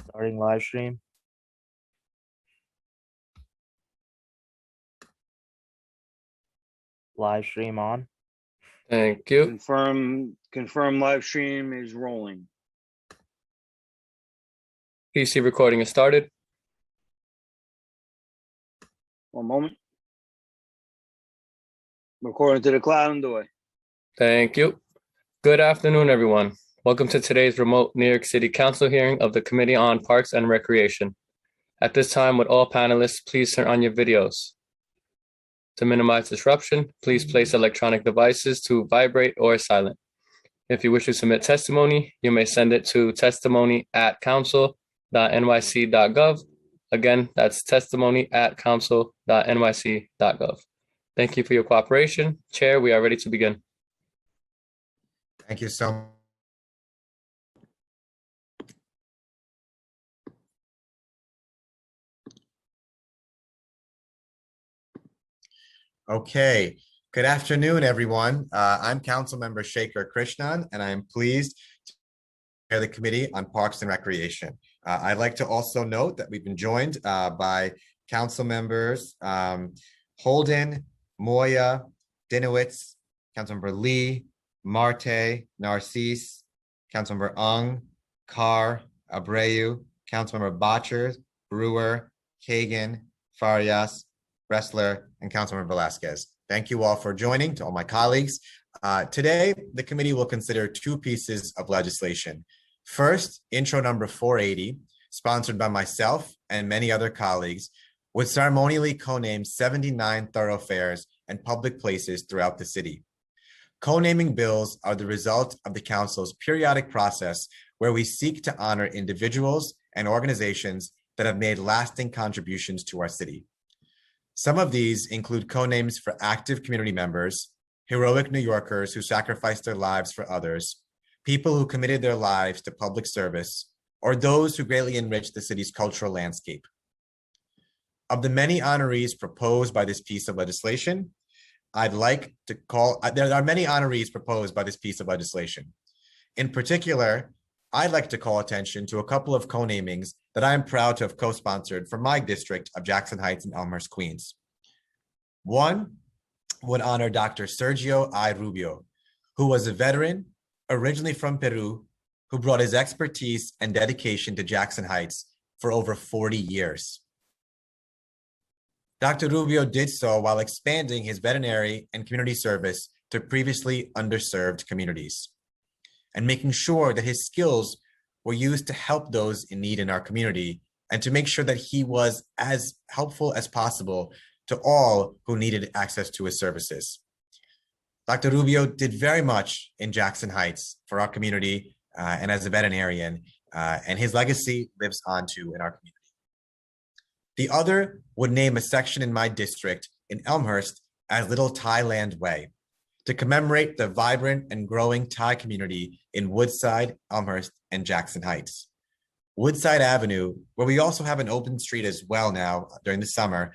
Starting live stream. Live stream on. Thank you. Confirm live stream is rolling. PC recording is started. One moment. Recording to the cloud and away. Thank you. Good afternoon, everyone. Welcome to today's remote New York City Council hearing of the Committee on Parks and Recreation. At this time, would all panelists please turn on your videos. To minimize disruption, please place electronic devices to vibrate or silent. If you wish to submit testimony, you may send it to testimony@council.nyc.gov. Again, that's testimony@council.nyc.gov. Thank you for your cooperation. Chair, we are ready to begin. Thank you so much. Okay, good afternoon, everyone. I'm Councilmember Shekhar Krishnan, and I am pleased to chair the Committee on Parks and Recreation. I'd like to also note that we've been joined by Council members Holden, Moya, Dinowitz, Councilmember Lee, Marte, Narcisse, Councilmember Ung, Carr, Abreu, Councilmember Botchers, Brewer, Kagan, Farias, Ressler, and Councilmember Velasquez. Thank you all for joining, to all my colleagues. Today, the committee will consider two pieces of legislation. First, intro number 480, sponsored by myself and many other colleagues, would ceremonially co-name 79 thoroughfares and public places throughout the city. Co-naming bills are the result of the council's periodic process where we seek to honor individuals and organizations that have made lasting contributions to our city. Some of these include co-names for active community members, heroic New Yorkers who sacrificed their lives for others, people who committed their lives to public service, or those who greatly enriched the city's cultural landscape. Of the many honorees proposed by this piece of legislation, there are many honorees proposed by this piece of legislation. In particular, I'd like to call attention to a couple of co-namings that I am proud to have co-sponsored for my district of Jackson Heights and Elmhurst, Queens. One would honor Dr. Sergio I. Rubio, who was a veteran originally from Peru, who brought his expertise and dedication to Jackson Heights for over 40 years. Dr. Rubio did so while expanding his veterinary and community service to previously underserved communities, and making sure that his skills were used to help those in need in our community and to make sure that he was as helpful as possible to all who needed access to his services. Dr. Rubio did very much in Jackson Heights for our community and as a veterinarian, and his legacy lives on too in our community. The other would name a section in my district in Elmhurst as Little Thailand Way, to commemorate the vibrant and growing Thai community in Woodside, Elmhurst, and Jackson Heights. Woodside Avenue, where we also have an open street as well now during the summer,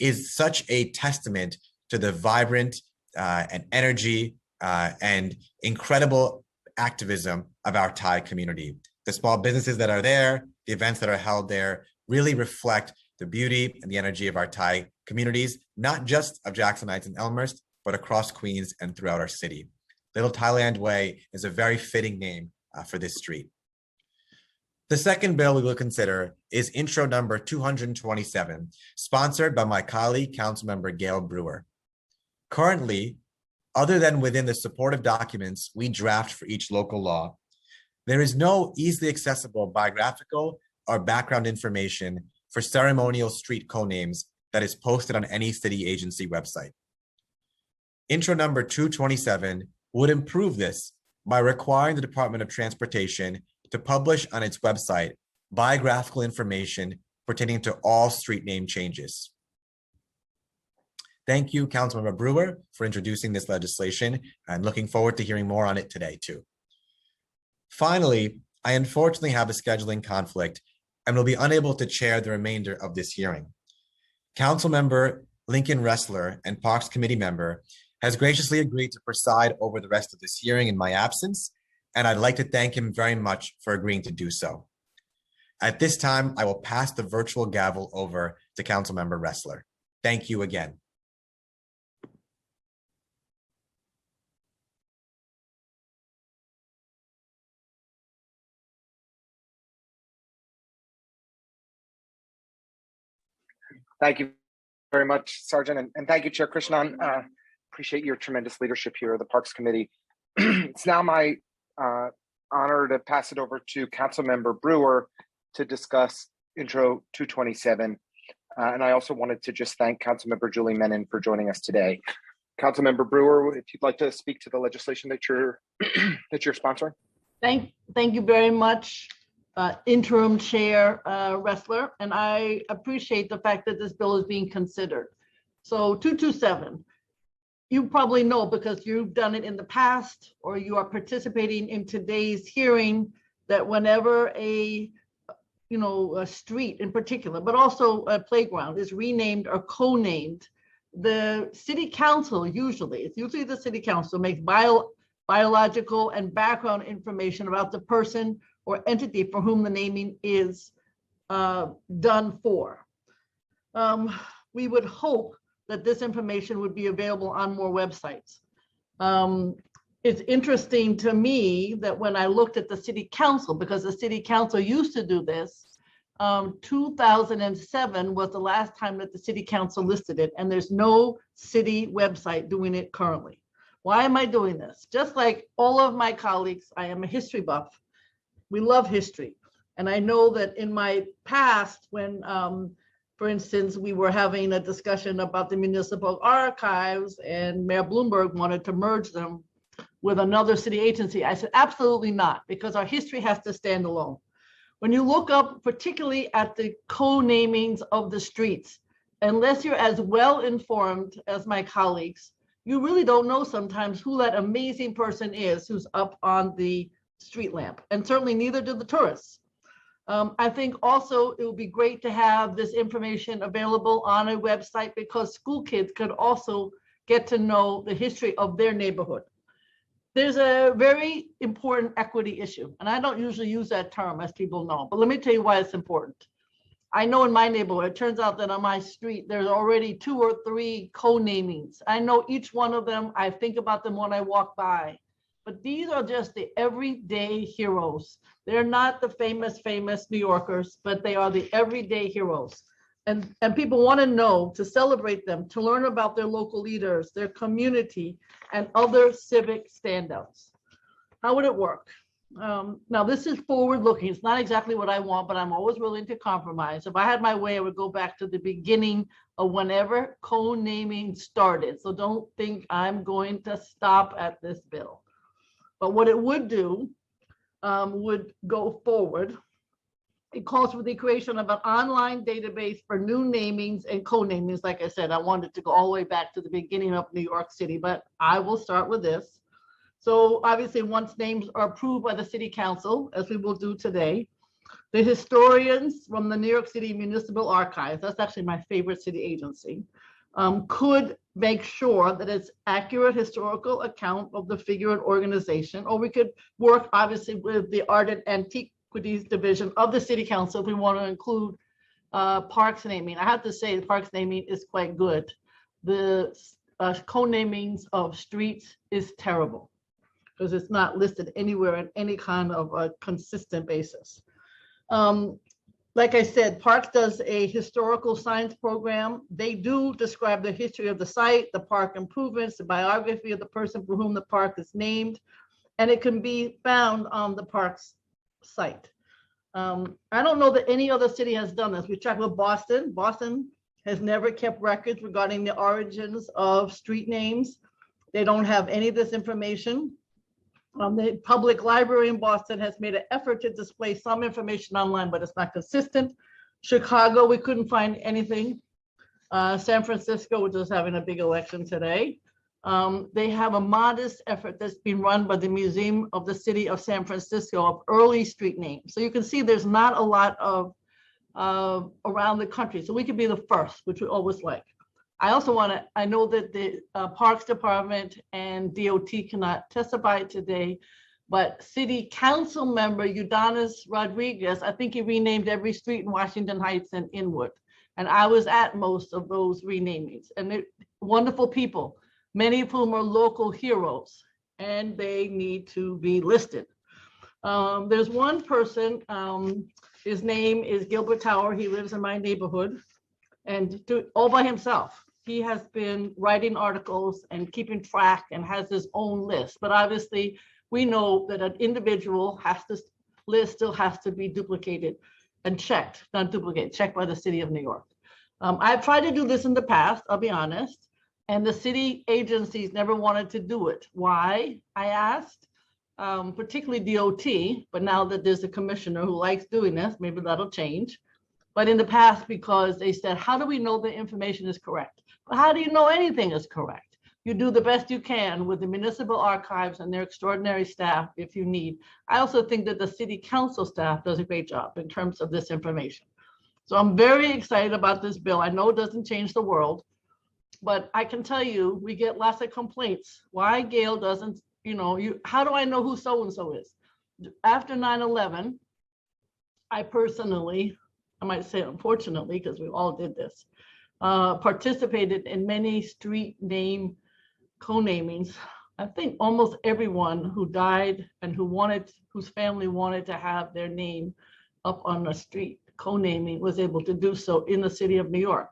is such a testament to the vibrant and energy and incredible activism of our Thai community. The small businesses that are there, the events that are held there, really reflect the beauty and the energy of our Thai communities, not just of Jackson Heights and Elmhurst, but across Queens and throughout our city. Little Thailand Way is a very fitting name for this street. The second bill we will consider is intro number 227, sponsored by my colleague, Councilmember Gail Brewer. Currently, other than within the supportive documents we draft for each local law, there is no easily accessible biographical or background information for ceremonial street co-names that is posted on any city agency website. Intro number 227 would improve this by requiring the Department of Transportation to publish on its website biographical information pertaining to all street name changes. Thank you, Councilmember Brewer, for introducing this legislation, and looking forward to hearing more on it today, too. Finally, I unfortunately have a scheduling conflict and will be unable to chair the remainder of this hearing. Councilmember Lincoln Ressler and Parks Committee member has graciously agreed to preside over the rest of this hearing in my absence, and I'd like to thank him very much for agreeing to do so. At this time, I will pass the virtual gavel over to Councilmember Ressler. Thank you again. Thank you very much, Sergeant, and thank you, Chair Krishnan. Appreciate your tremendous leadership here of the Parks Committee. It's now my honor to pass it over to Councilmember Brewer to discuss Intro 227. And I also wanted to just thank Councilmember Julie Menon for joining us today. Councilmember Brewer, if you'd like to speak to the legislation that you're sponsoring. Thank you very much, Interim Chair Ressler, and I appreciate the fact that this bill is being considered. So 227, you probably know because you've done it in the past or you are participating in today's hearing that whenever a street in particular, but also a playground is renamed or co-named, the city council it's usually the city council makes biological and background information about the person or entity for whom the naming is done for. We would hope that this information would be available on more websites. It's interesting to me that when I looked at the city council, because the city council used to do this, 2007 was the last time that the city council listed it, and there's no city website doing it currently. Why am I doing this? Just like all of my colleagues, I am a history buff. We love history. And I know that in my past, when, for instance, we were having a discussion about the municipal archives and Mayor Bloomberg wanted to merge them with another city agency, I said, absolutely not, because our history has to stand alone. When you look up, particularly at the co-namings of the streets, unless you're as well informed as my colleagues, you really don't know sometimes who that amazing person is who's up on the street lamp, and certainly neither do the tourists. I think also it would be great to have this information available on a website because school kids could also get to know the history of their neighborhood. There's a very important equity issue, and I don't usually use that term, as people know, but let me tell you why it's important. I know in my neighborhood, it turns out that on my street, there's already 2 or 3 co-namings. I know each one of them. I think about them when I walk by. But these are just the everyday heroes. They're not the famous New Yorkers, but they are the everyday heroes. And people want to know, to celebrate them, to learn about their local leaders, their community, and other civic standouts. How would it work? Now, this is forward-looking. It's not exactly what I want, but I'm always willing to compromise. If I had my way, I would go back to the beginning of whenever co-naming started. So don't think I'm going to stop at this bill. But what it would do would go forward. It calls for the creation of an online database for new namings and co-namings. Like I said, I wanted to go all the way back to the beginning of New York City, but I will start with this. So obviously, once names are approved by the city council, as we will do today, the historians from the New York City Municipal Archives, that's actually my favorite city agency, could make sure that it's accurate historical account of the figure and organization, or we could work obviously with the Art and Antiquities Division of the City Council if we want to include parks naming. I have to say the parks naming is quite good. The co-namings of streets is terrible because it's not listed anywhere in any kind of a consistent basis. Like I said, Parks does a historical science program. They do describe the history of the site, the park improvements, the biography of the person for whom the park is named, and it can be found on the park's site. I don't know that any other city has done this. We checked with Boston. Boston has never kept records regarding the origins of street names. They don't have any of this information. The public library in Boston has made an effort to display some information online, but it's not consistent. Chicago, we couldn't find anything. San Francisco, which is having a big election today, they have a modest effort that's being run by the Museum of the City of San Francisco of early street names. So you can see there's not a lot of around the country. So we could be the first, which we always like. I also I know that the Parks Department and DOT cannot testify today, But city council member Udonis Rodriguez, I think he renamed every street in Washington Heights and Inwood. And I was at most of those renamings, and they're wonderful people, many of whom are local heroes, and they need to be listed. There's one person, his name is Gilbert Tower. He lives in my neighborhood, and all by himself. He has been writing articles and keeping track and has his own list. But obviously, we know that an individual list still has to be duplicated and checked, not duplicated, checked by the city of New York. I've tried to do this in the past, I'll be honest, and the city agencies never wanted to do it. Why? I asked, particularly DOT, but now that there's a commissioner who likes doing this, maybe that'll change. But in the past, because they said, how do we know the information is correct? Well, how do you know anything is correct? You do the best you can with the municipal archives and their extraordinary staff if you need. I also think that the city council staff does a great job in terms of this information. So I'm very excited about this bill. I know it doesn't change the world, but I can tell you, we get lots of complaints. Why Gail doesn't, how do I know who so-and-so is? After 9/11, I personally, I might say unfortunately, because we all did this, participated in many street name co-namings. I think almost everyone who died and whose family wanted to have their name up on a street co-naming was able to do so in the city of New York.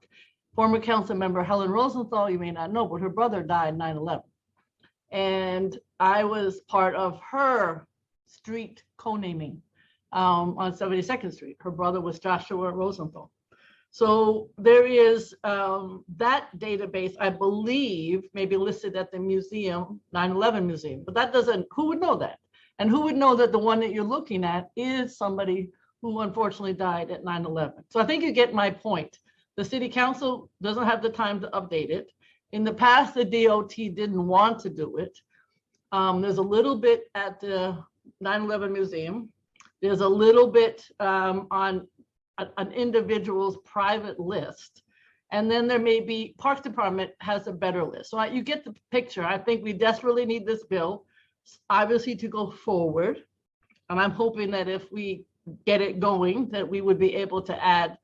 Former council member Helen Rosenthal, you may not know, but her brother died 9/11. And I was part of her street co-naming on 72nd Street. Her brother was Joshua Rosenthal. So there is that database, I believe, may be listed at the museum, 9/11 museum, but that doesn't, who would know that? And who would know that the one that you're looking at is somebody who unfortunately died at 9/11? So I think you get my point. The city council doesn't have the time to update it. In the past, the DOT didn't want to do it. There's a little bit at the 9/11 museum. There's a little bit on an individual's private list. And then there may be, Parks Department has a better list. So you get the picture. I think we desperately need this bill, obviously, to go forward. And I'm hoping that if we get it going, that we would be able to add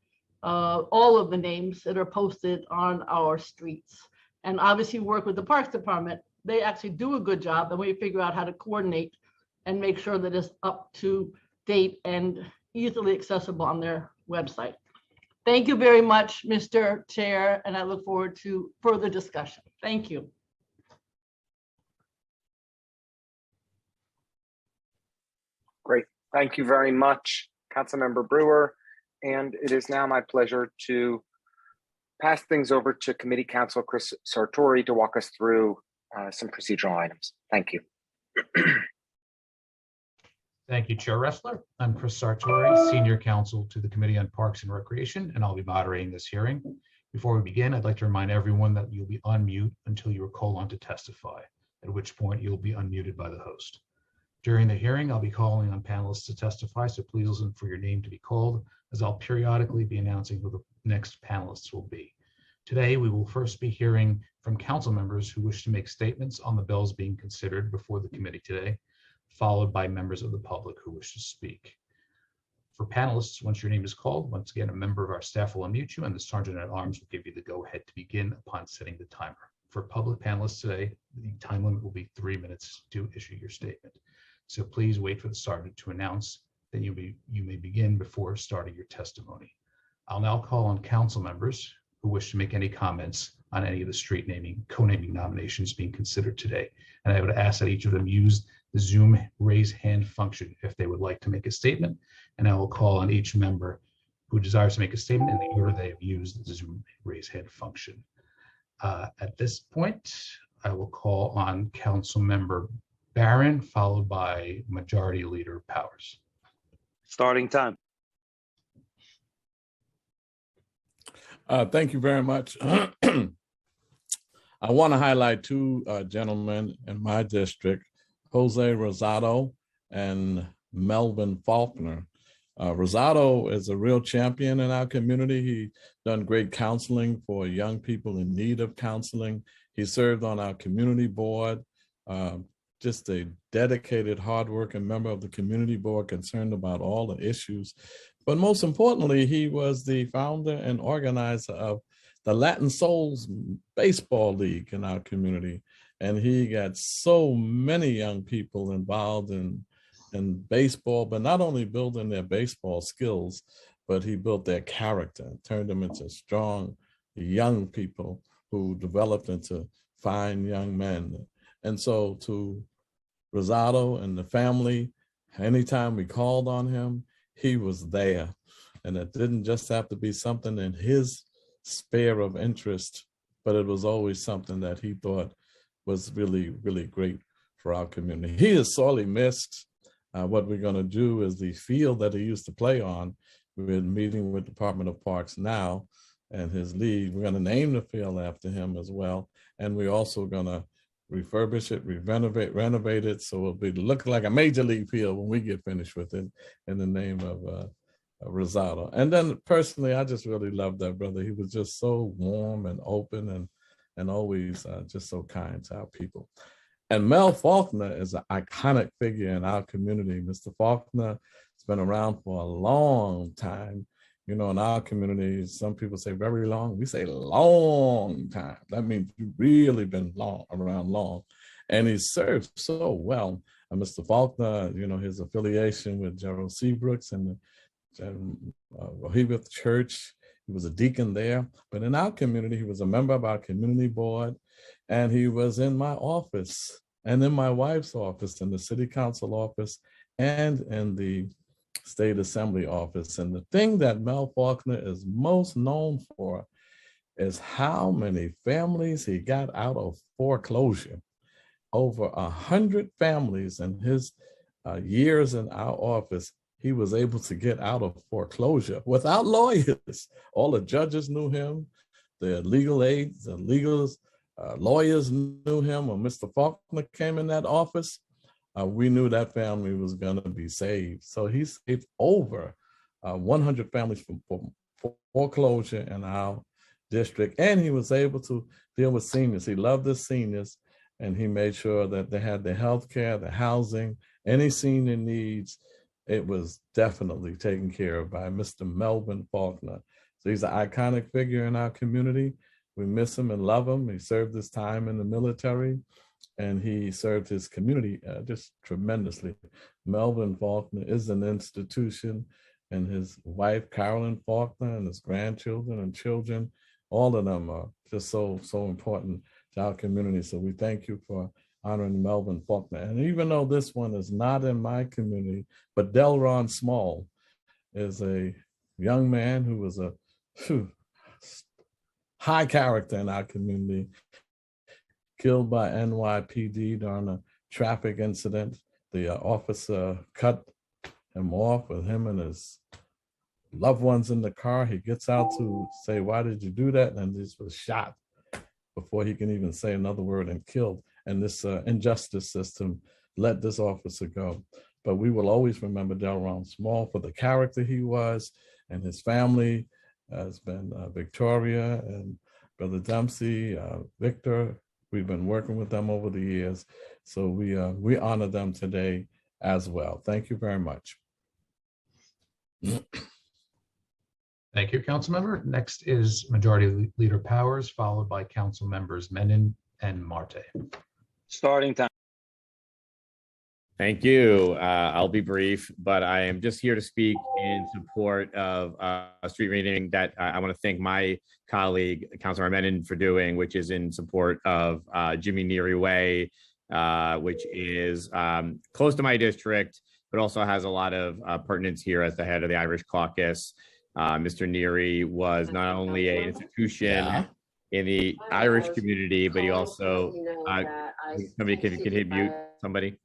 all of the names that are posted on our streets. And obviously work with the Parks Department. They actually do a good job, and we figure out how to coordinate and make sure that it's up to date and easily accessible on their website. Thank you very much, Mr. Chair, and I look forward to further discussion. Thank you. Great. Thank you very much, Councilmember Brewer. And it is now my pleasure to pass things over to Committee Counsel Chris Sartori to walk us through some procedural items. Thank you. Thank you, Chair Ressler. I'm Chris Sartori, Senior Counsel to the Committee on Parks and Recreation, and I'll be moderating this hearing. Before we begin, I'd like to remind everyone that you'll be on mute until you are called on to testify, at which point you'll be unmuted by the host. During the hearing, I'll be calling on panelists to testify, so please listen for your name to be called, as I'll periodically be announcing who the next panelists will be. Today, we will first be hearing from council members who wish to make statements on the bills being considered before the committee today, followed by members of the public who wish to speak. For panelists, once your name is called, once again, a member of our staff will unmute you and the Sergeant at Arms will give you the go-ahead to begin upon setting the timer. For public panelists today, the time limit will be 3 minutes to issue your statement. So please wait for the Sergeant to announce, then you may begin before starting your testimony. I'll now call on council members who wish to make any comments on any of the street naming, co-naming nominations being considered today. And I would ask that each of them use the Zoom raise hand function if they would like to make a statement. And I will call on each member who desires to make a statement in the order they have used the Zoom raise hand function. At this point, I will call on Council Member Barron, followed by Majority Leader Powers. Starting time. Thank you very much. I want to highlight two gentlemen in my district, Jose Rosado and Melvin Faulkner. Rosado is a real champion in our community. He done great counseling for young people in need of counseling. He served on our community board. just a dedicated, hardworking member of the community board concerned about all the issues. But most importantly, he was the founder and organizer of the Latin Souls Baseball League in our community. And he got so many young people involved in baseball, but not only building their baseball skills, but he built their character and turned them into strong young people who developed into fine young men. And so to Rosado and the family, anytime we called on him, he was there. And it didn't just have to be something in his sphere of interest, but it was always something that he thought was really, really great for our community. He is sorely missed. What we're going to do is the field that he used to play on, we're meeting with Department of Parks now and his league. We're going to name the field after him as well. And we're also going to refurbish it, renovate it, so it'll be look like a major league field when we get finished with it in the name of Rosado. And then personally, I just really loved that brother. He was just so warm and open and always just so kind to our people. And Mel Faulkner is an iconic figure in our community. Mr. Faulkner has been around for a long time. You know, in our community, some people say very long. We say long time. That means you've really been around long. And he served so well. And Mr. Faulkner, you know, his affiliation with Gerald Seabrooks and Rehoboth Church, he was a deacon there. But in our community, he was a member of our community board. And he was in my office and in my wife's office, in the city council office, and in the state assembly office. And the thing that Mel Faulkner is most known for is how many families he got out of foreclosure. Over 100 families in his years in our office, he was able to get out of foreclosure without lawyers. All the judges knew him, the legal aides, the legals, lawyers knew him. When Mr. Faulkner came in that office, we knew that family was going to be saved. So he saved over 100 families from foreclosure in our district. And he was able to deal with seniors. He loved the seniors, and he made sure that they had the health care, the housing, any senior needs. It was definitely taken care of by Mr. Melvin Faulkner. So he's an iconic figure in our community. We miss him and love him. He served his time in the military, and he served his community just tremendously. Melvin Faulkner is an institution, and his wife, Carolyn Faulkner, and his grandchildren and children, all of them are just so important to our community. So we thank you for honoring Melvin Faulkner. And even though this one is not in my community, but Delron Small is a young man who was a high character in our community, killed by NYPD during a traffic incident. The officer cut him off with him and his loved ones in the car. He gets out to say, "Why did you do that?" And this was shot before he can even say another word, and killed. And this injustice system let this officer go. But we will always remember Delron Small for the character he was, and his family has been Victoria and Brother Dempsey, Victor. We've been working with them over the years. So we honor them today as well. Thank you very much. Thank you, Councilmember. Next is Majority Leader Powers, followed by Council Members Menon and Marte. Starting time. Thank you. I'll be brief, but I am just here to speak in support of a street reading that I want to thank my colleague, Councilor Menon, for doing, which is in support of Jimmy Neary Way, which is close to my district, but also has a lot of pertinence here as the head of the Irish Caucus. Mr. Neary was not only an institution in the Irish community, but he also, somebody can hit mute somebody.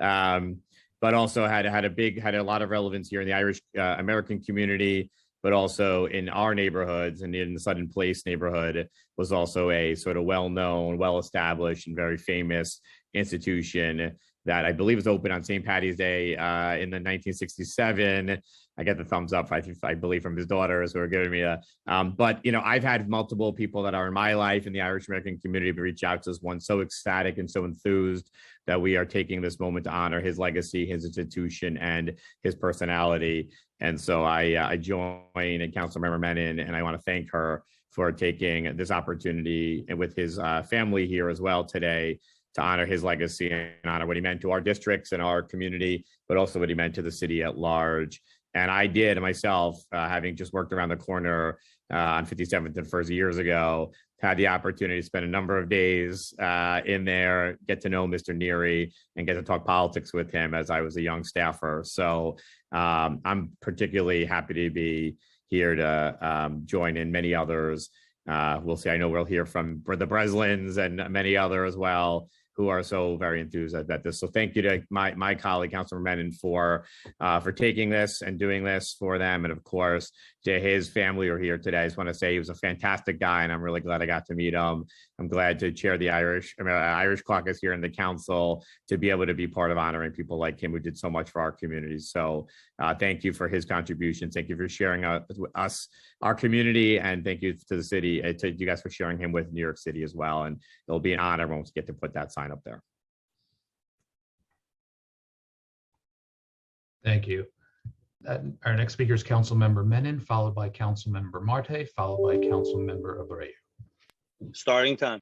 But also had a lot of relevance here in the Irish American community, but also in our neighborhoods, and in the Sutton Place neighborhood was also a sort of well-known, well-established, and very famous institution that I believe was opened on St. Patty's Day in the 1967. I get the thumbs up, I believe, from his daughters who are giving me a, but, you know, I've had multiple people that are in my life in the Irish American community reach out to us, one so ecstatic and so enthused that we are taking this moment to honor his legacy, his institution, and his personality. And so I join Councilmember Menon, and I want to thank her for taking this opportunity and with his family here as well today to honor his legacy and honor what he meant to our districts and our community, but also what he meant to the city at large. And I did myself, having just worked around the corner on 57th and First years ago, had the opportunity to spend a number of days in there, get to know Mr. Neary, and get to talk politics with him as I was a young staffer. So I'm particularly happy to be here to join in many others. We'll see. I know we'll hear from the Breslins and many others as well, who are so very enthused about this. So thank you to my colleague, Councilor Menon, for taking this and doing this for them. And of course, to his family who are here today. I just want to say he was a fantastic guy, and I'm really glad I got to meet him. I'm glad to chair the Irish caucus here in the council, to be able to be part of honoring people like him who did so much for our community. So thank you for his contributions. Thank you for sharing with us, our community, and thank you to the city, to you guys for sharing him with New York City as well. And it'll be an honor when we get to put that sign up there. Thank you. Our next speaker is Councilmember Menon, followed by Councilmember Marte, followed by Councilmember Abreu. Starting time.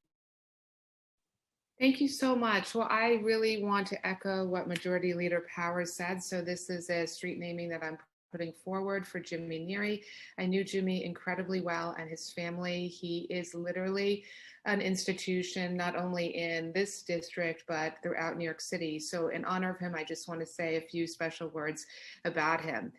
Thank you so much. Well, I really want to echo what Majority Leader Powers said. So this is a street naming that I'm putting forward for Jimmy Neary. I knew Jimmy incredibly well and his family. He is literally an institution, not only in this district, but throughout New York City. So in honor of him, I just want to say a few special words about him.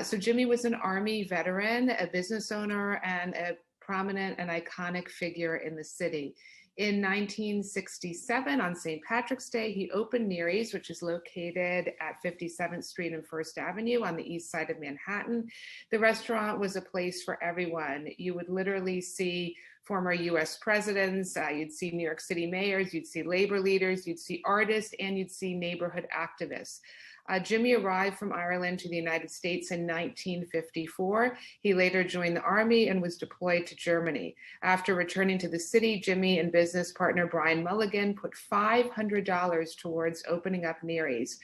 So Jimmy was an Army veteran, a business owner, and a prominent and iconic figure in the city. In 1967, on St. Patrick's Day, he opened Neary's, which is located at 57th Street and First Avenue on the east side of Manhattan. The restaurant was a place for everyone. You would literally see former US presidents, you'd see New York City mayors, you'd see labor leaders, you'd see artists, and you'd see neighborhood activists. Jimmy arrived from Ireland to the United States in 1954. He later joined the Army and was deployed to Germany. After returning to the city, Jimmy and business partner Brian Mulligan put $500 towards opening up Neary's.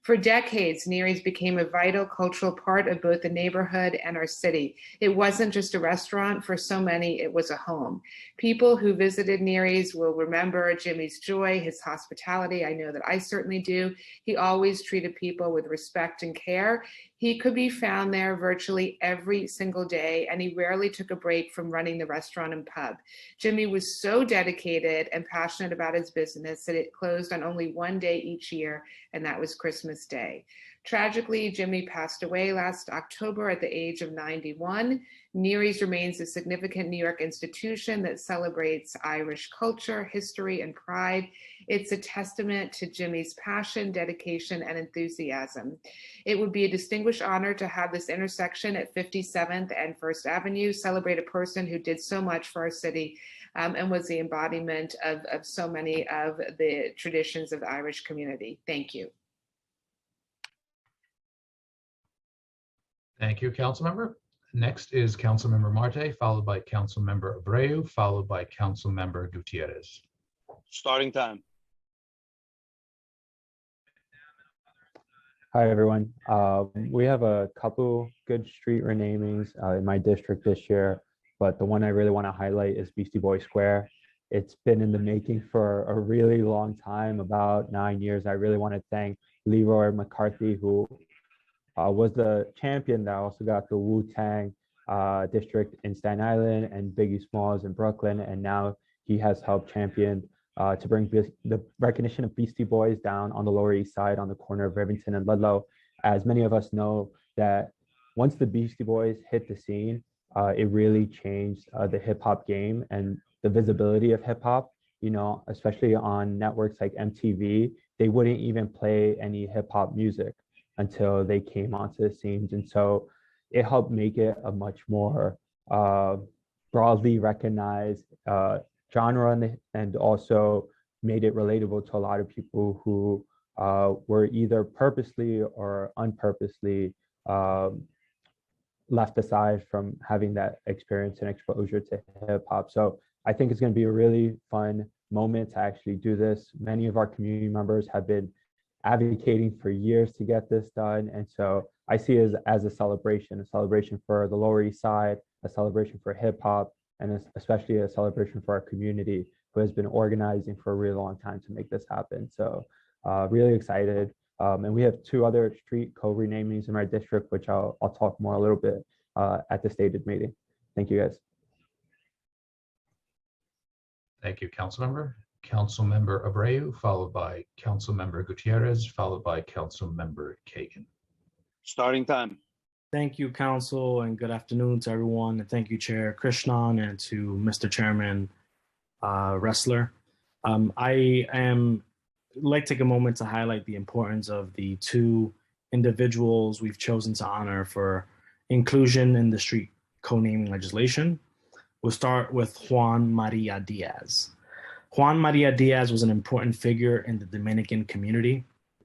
For decades, Neary's became a vital cultural part of both the neighborhood and our city. It wasn't just a restaurant. For so many, it was a home. People who visited Neary's will remember Jimmy's joy, his hospitality. I know that I certainly do. He always treated people with respect and care. He could be found there virtually every single day, and he rarely took a break from running the restaurant and pub. Jimmy was so dedicated and passionate about his business that it closed on only one day each year, and that was Christmas Day. Tragically, Jimmy passed away last October at the age of 91. Neary's remains a significant New York institution that celebrates Irish culture, history, and pride. It's a testament to Jimmy's passion, dedication, and enthusiasm. It would be a distinguished honor to have this intersection at 57th and First Avenue celebrate a person who did so much for our city and was the embodiment of so many of the traditions of the Irish community. Thank you. Thank you, Councilmember. Next is Councilmember Marte, followed by Councilmember Abreu, followed by Councilmember Gutierrez. Starting time. Hi, everyone. We have a couple good street renamings in my district this year, but the one I really want to highlight is Beastie Boy Square. It's been in the making for a really long time, about 9 years. I really want to thank Leroy McCarthy, who was the champion that also got the Wu-Tang district in Staten Island and Biggie Smalls in Brooklyn. And now he has helped champion to bring the recognition of Beastie Boys down on the Lower East Side on the corner of Rivington and Ludlow. As many of us know, that once the Beastie Boys hit the scene, it really changed the hip hop game and the visibility of hip hop, you know, especially on networks like MTV. They wouldn't even play any hip hop music until they came onto the scenes. And so it helped make it a much more broadly recognized genre, and also made it relatable to a lot of people who were either purposely or unpurposely left aside from having that experience and exposure to hip hop. So I think it's going to be a really fun moment to actually do this. Many of our community members have been advocating for years to get this done. And so I see it as a celebration for the Lower East Side, a celebration for hip hop, and especially a celebration for our community who has been organizing for a really long time to make this happen. So really excited. And we have 2 other street co-renamings in my district, which I'll talk more a little bit at the stated meeting. Thank you, guys. Thank you, Councilmember. Councilmember Abreu, followed by Councilmember Gutierrez, followed by Councilmember Kagan. Starting time. Thank you, Council, and good afternoon to everyone. And thank you, Chair Krishnan, and to Mr. Chairman Ressler. Like to take a moment to highlight the importance of the 2 individuals we've chosen to honor for inclusion in the street co-naming legislation. We'll start with Juan Maria Diaz. Juan Maria Diaz was an important figure in the Dominican community.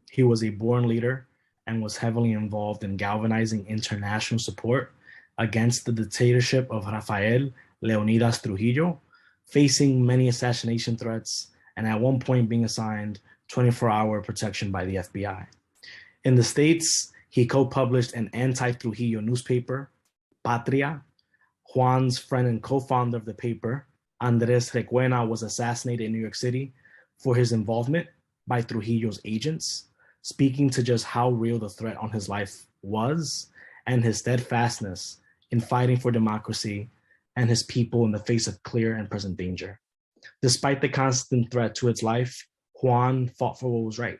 He was a born leader and was heavily involved in galvanizing international support against the dictatorship of Rafael Leonidas Trujillo, facing many assassination threats, and at one point being assigned 24-hour protection by the FBI. In the States, he co-published an anti-Trujillo newspaper, Patria. Juan's friend and co-founder of the paper, Andres Requena, was assassinated in New York City for his involvement by Trujillo's agents, speaking to just how real the threat on his life was and his steadfastness in fighting for democracy and his people in the face of clear and present danger. Despite the constant threat to its life, Juan fought for what was right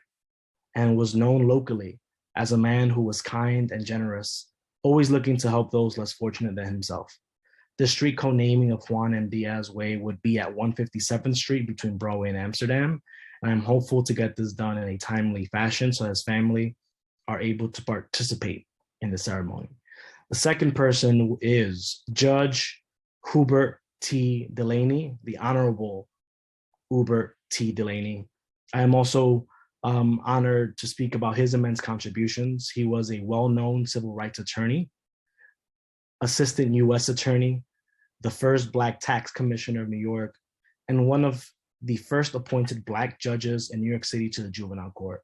and was known locally as a man who was kind and generous, always looking to help those less fortunate than himself. The street co-naming of Juan M. Diaz Way would be at 157th Street between Broadway and Amsterdam, and I'm hopeful to get this done in a timely fashion so his family are able to participate in the ceremony. The second person is Judge Hubert T. Delaney, the Honorable Hubert T. Delaney. I am also honored to speak about his immense contributions. He was a well-known civil rights attorney, assistant U.S. attorney, the first Black tax commissioner of New York, and one of the first appointed Black judges in New York City to the juvenile court.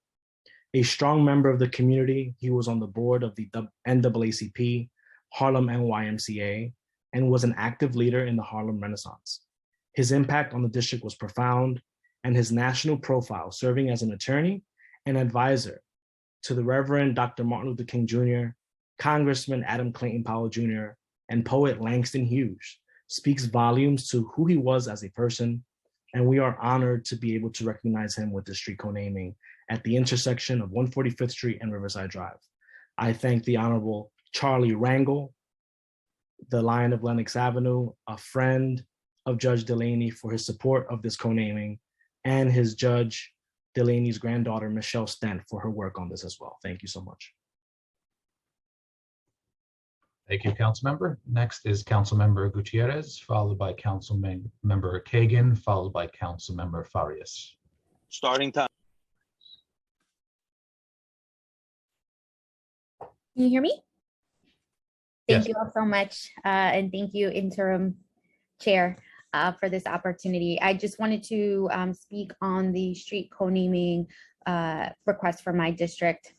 A strong member of the community, he was on the board of the NAACP, Harlem NYMCA, and was an active leader in the Harlem Renaissance. His impact on the district was profound, and his national profile, serving as an attorney and advisor to the Reverend Dr. Martin Luther King Jr., Congressman Adam Clayton Powell Jr., and poet Langston Hughes, speaks volumes to who he was as a person, and we are honored to be able to recognize him with the street co-naming at the intersection of 145th Street and Riverside Drive. I thank the Honorable Charlie Rangel, the Lion of Lenox Avenue, a friend of Judge Delaney, for his support of this co-naming, and his Judge Delaney's granddaughter, Michelle Stent, for her work on this as well. Thank you so much. Thank you, Councilmember. Next is Councilmember Gutierrez, followed by Councilmember Kagan, followed by Councilmember Farias. Starting time. Can you hear me? Yes. Thank you all so much. And thank you, Interim Chair, for this opportunity. I just wanted to speak on the street co-naming request for my district.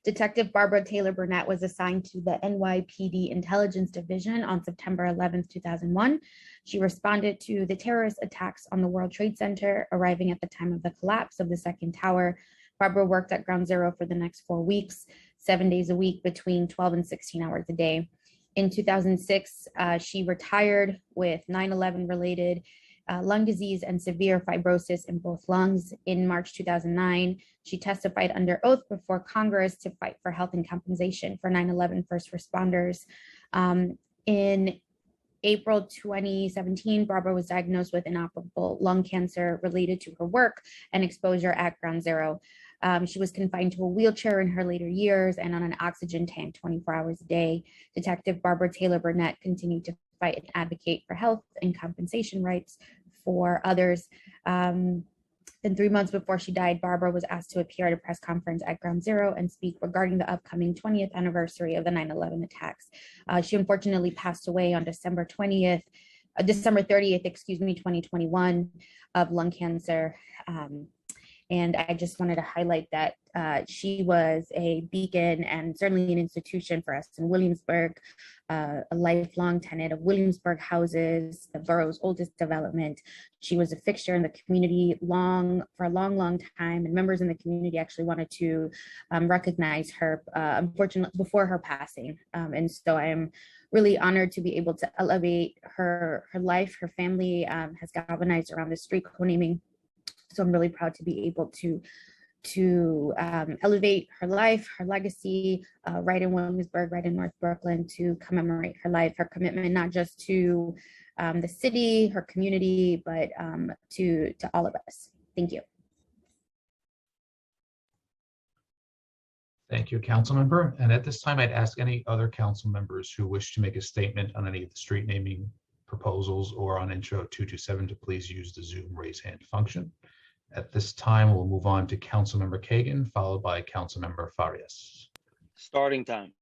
Detective Barbara Taylor Burnett was assigned to the NYPD Intelligence Division on September 11th, 2001. She responded to the terrorist attacks on the World Trade Center, arriving at the time of the collapse of the second tower. Barbara worked at Ground Zero for the next 4 weeks, 7 days a week, between 12 and 16 hours a day. In 2006, she retired with 9/11 related lung disease and severe fibrosis in both lungs. In March 2009, she testified under oath before Congress to fight for health and compensation for 9/11 first responders. In April 2017, Barbara was diagnosed with inoperable lung cancer related to her work and exposure at Ground Zero. She was confined to a wheelchair in her later years and on an oxygen tank 24 hours a day. Detective Barbara Taylor Burnett continued to fight and advocate for health and compensation rights for others. Then 3 months before she died, Barbara was asked to appear at a press conference at Ground Zero and speak regarding the upcoming 20th anniversary of the 9/11 attacks. She unfortunately passed away on December 30th, 2021 of lung cancer. And I just wanted to highlight that she was a beacon and certainly an institution for us in Williamsburg, a lifelong tenant of Williamsburg Houses, the borough's oldest development. She was a fixture in the community for a long time, and members in the community actually wanted to recognize her, unfortunately, before her passing. And so I am really honored to be able to elevate her life. Her family has galvanized around the street co-naming. So I'm really proud to be able to elevate her life, her legacy, right in Williamsburg, right in North Brooklyn, to commemorate her life, her commitment, not just to the city, her community, but to all of us. Thank you. Thank you, council member. And at this time, I'd ask any other council members who wish to make a statement on any of the street naming proposals or on Intro 227 to please use the Zoom raise hand function. At this time, we'll move on to Councilmember Kagan, followed by Councilmember Farias. Starting time.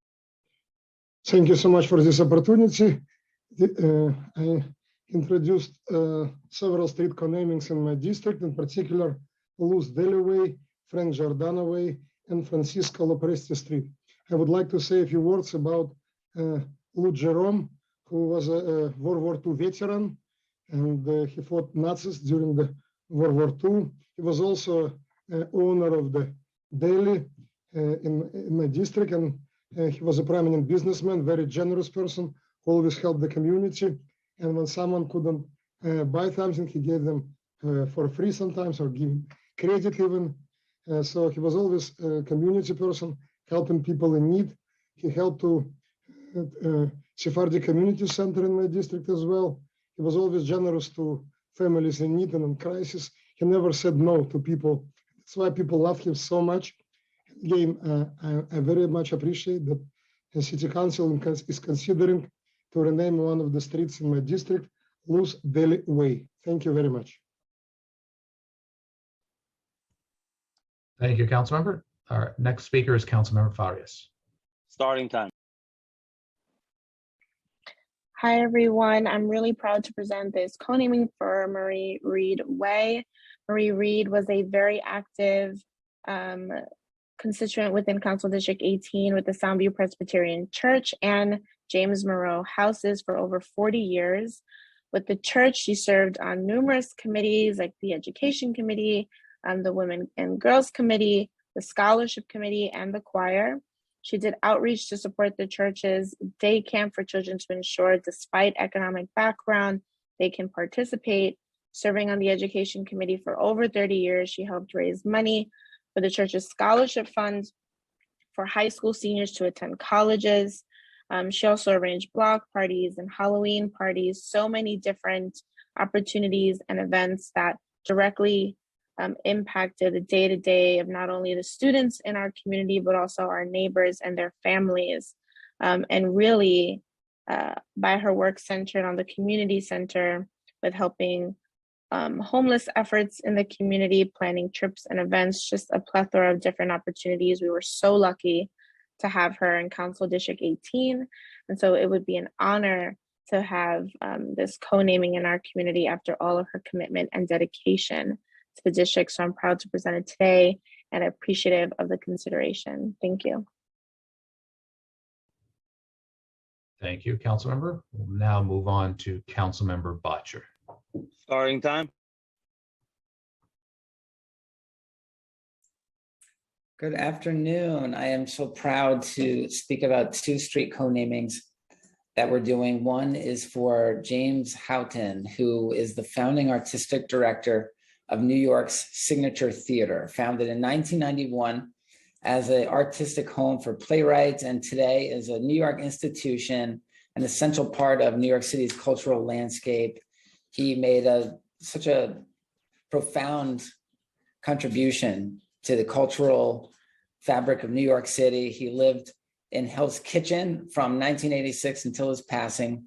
Thank you so much for this opportunity. I introduced several street co-namings in my district, in particular Luz Deli Way, Frank Giordano Way, and Francisco Lopresti Street. I would like to say a few words about Lou Jerome, who was a World War II veteran, and he fought Nazis during the World War II. He was also owner of the deli in my district, and he was a prominent businessman, very generous person, who always helped the community. And when someone couldn't buy something, he gave them for free sometimes, or give credit even. So he was always a community person, helping people in need. He helped to Sephardi Community Center in my district as well. He was always generous to families in need and in crisis. He never said no to people. That's why people love him so much. Again, I very much appreciate that the City Council is considering to rename one of the streets in my district, Luz Deli Way. Thank you very much. Thank you, Councilmember. Our next speaker is Councilmember Farias. Starting time. Hi, everyone. I'm really proud to present this co-naming for Marie Reed Way. Marie Reed was a very active constituent within Council District 18 with the Soundview Presbyterian Church and James Monroe Houses for over 40 years. With the church, she served on numerous committees like the Education Committee, the Women and Girls Committee, the Scholarship Committee, and the choir. She did outreach to support the church's day camp for children to ensure, despite economic background, they can participate. Serving on the Education Committee for over 30 years, she helped raise money for the church's scholarship fund for high school seniors to attend colleges. She also arranged block parties and Halloween parties, so many different opportunities and events that directly impacted the day-to-day of not only the students in our community, but also our neighbors and their families. And really, by her work centered on the community center with helping homeless efforts in the community, planning trips and events, just a plethora of different opportunities. We were so lucky to have her in Council District 18. And so it would be an honor to have this co-naming in our community after all of her commitment and dedication to the district. So I'm proud to present it today and appreciative of the consideration. Thank you. Thank you, Councilmember. We'll now move on to Councilmember Botcher. Starting time. Good afternoon. I am so proud to speak about two street co-namings that we're doing. One is for James Houghton, who is the founding artistic director of New York's Signature Theater, founded in 1991 as an artistic home for playwrights, and today is a New York institution, an essential part of New York City's cultural landscape. He made such a profound contribution to the cultural fabric of New York City. He lived in Hell's Kitchen from 1986 until his passing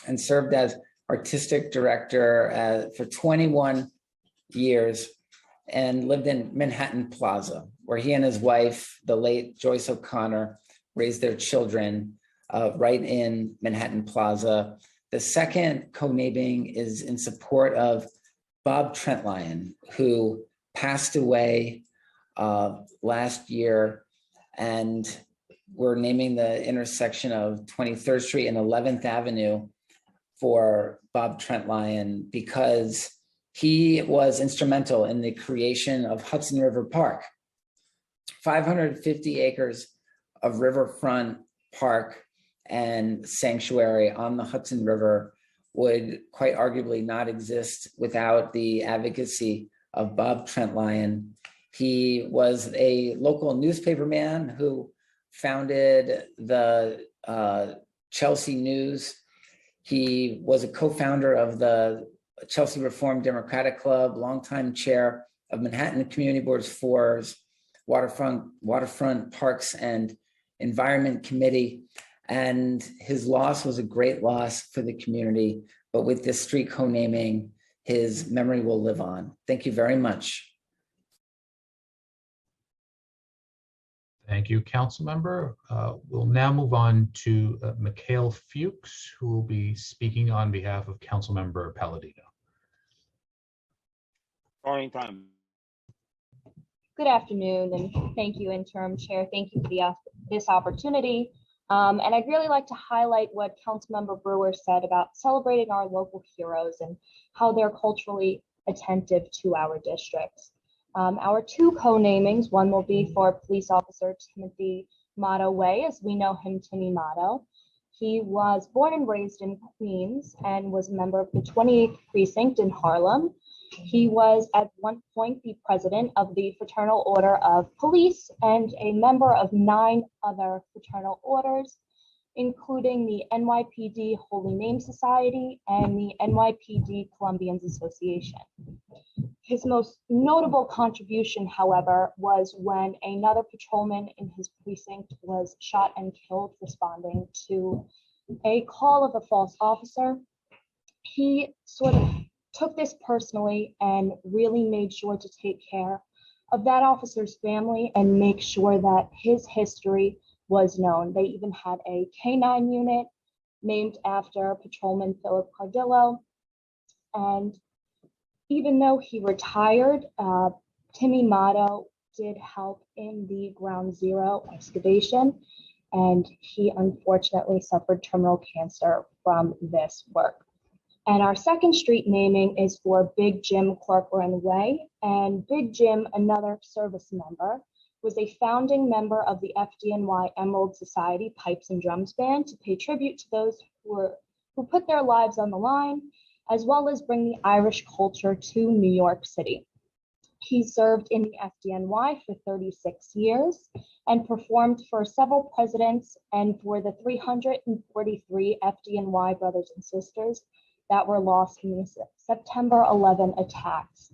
and served as artistic director for 21 years and lived in Manhattan Plaza, where he and his wife, the late Joyce O'Connor, raised their children right in Manhattan Plaza. The second co-naming is in support of Bob Trentlyon, who passed away last year, and we're naming the intersection of 23rd Street and 11th Avenue for Bob Trentlyon because he was instrumental in the creation of Hudson River Park. 550 acres of riverfront park and sanctuary on the Hudson River would quite arguably not exist without the advocacy of Bob Trentlyon. He was a local newspaperman who founded the Chelsea News. He was a co-founder of the Chelsea Reformed Democratic Club, longtime chair of Manhattan Community Boards 4's Waterfront Parks and Environment Committee. And his loss was a great loss for the community. But with this street co-naming, his memory will live on. Thank you very much. Thank you, council member. We'll now move on to Mikhail Fuchs, who will be speaking on behalf of council member Palladino. Starting time. Good afternoon, and thank you, interim chair. Thank you for this opportunity. And I'd really like to highlight what Councilmember Brewer said about celebrating our local heroes and how they're culturally attentive to our districts. Our two co-namings, one will be for police officer Timothy Motto Way, as we know him, Timmy Motto. He was born and raised in Queens and was a member of the 28th Precinct in Harlem. He was at one point the president of the Fraternal Order of Police and a member of 9 other fraternal orders, including the NYPD Holy Name Society and the NYPD Columbians Association. His most notable contribution, however, was when another patrolman in his precinct was shot and killed responding to a call of a false officer. He sort of took this personally and really made sure to take care of that officer's family and make sure that his history was known. They even had a K-9 unit named after Patrolman Philip Cardillo. And even though he retired, Timmy Motto did help in the Ground Zero excavation, and he unfortunately suffered terminal cancer from this work. And our second street naming is for Big Jim Corcoran Way. And Big Jim, another service member, was a founding member of the FDNY Emerald Society Pipes and Drums Band to pay tribute to those who put their lives on the line, as well as bring the Irish culture to New York City. He served in the FDNY for 36 years and performed for several presidents and for the 343 FDNY brothers and sisters that were lost in the September 11 attacks.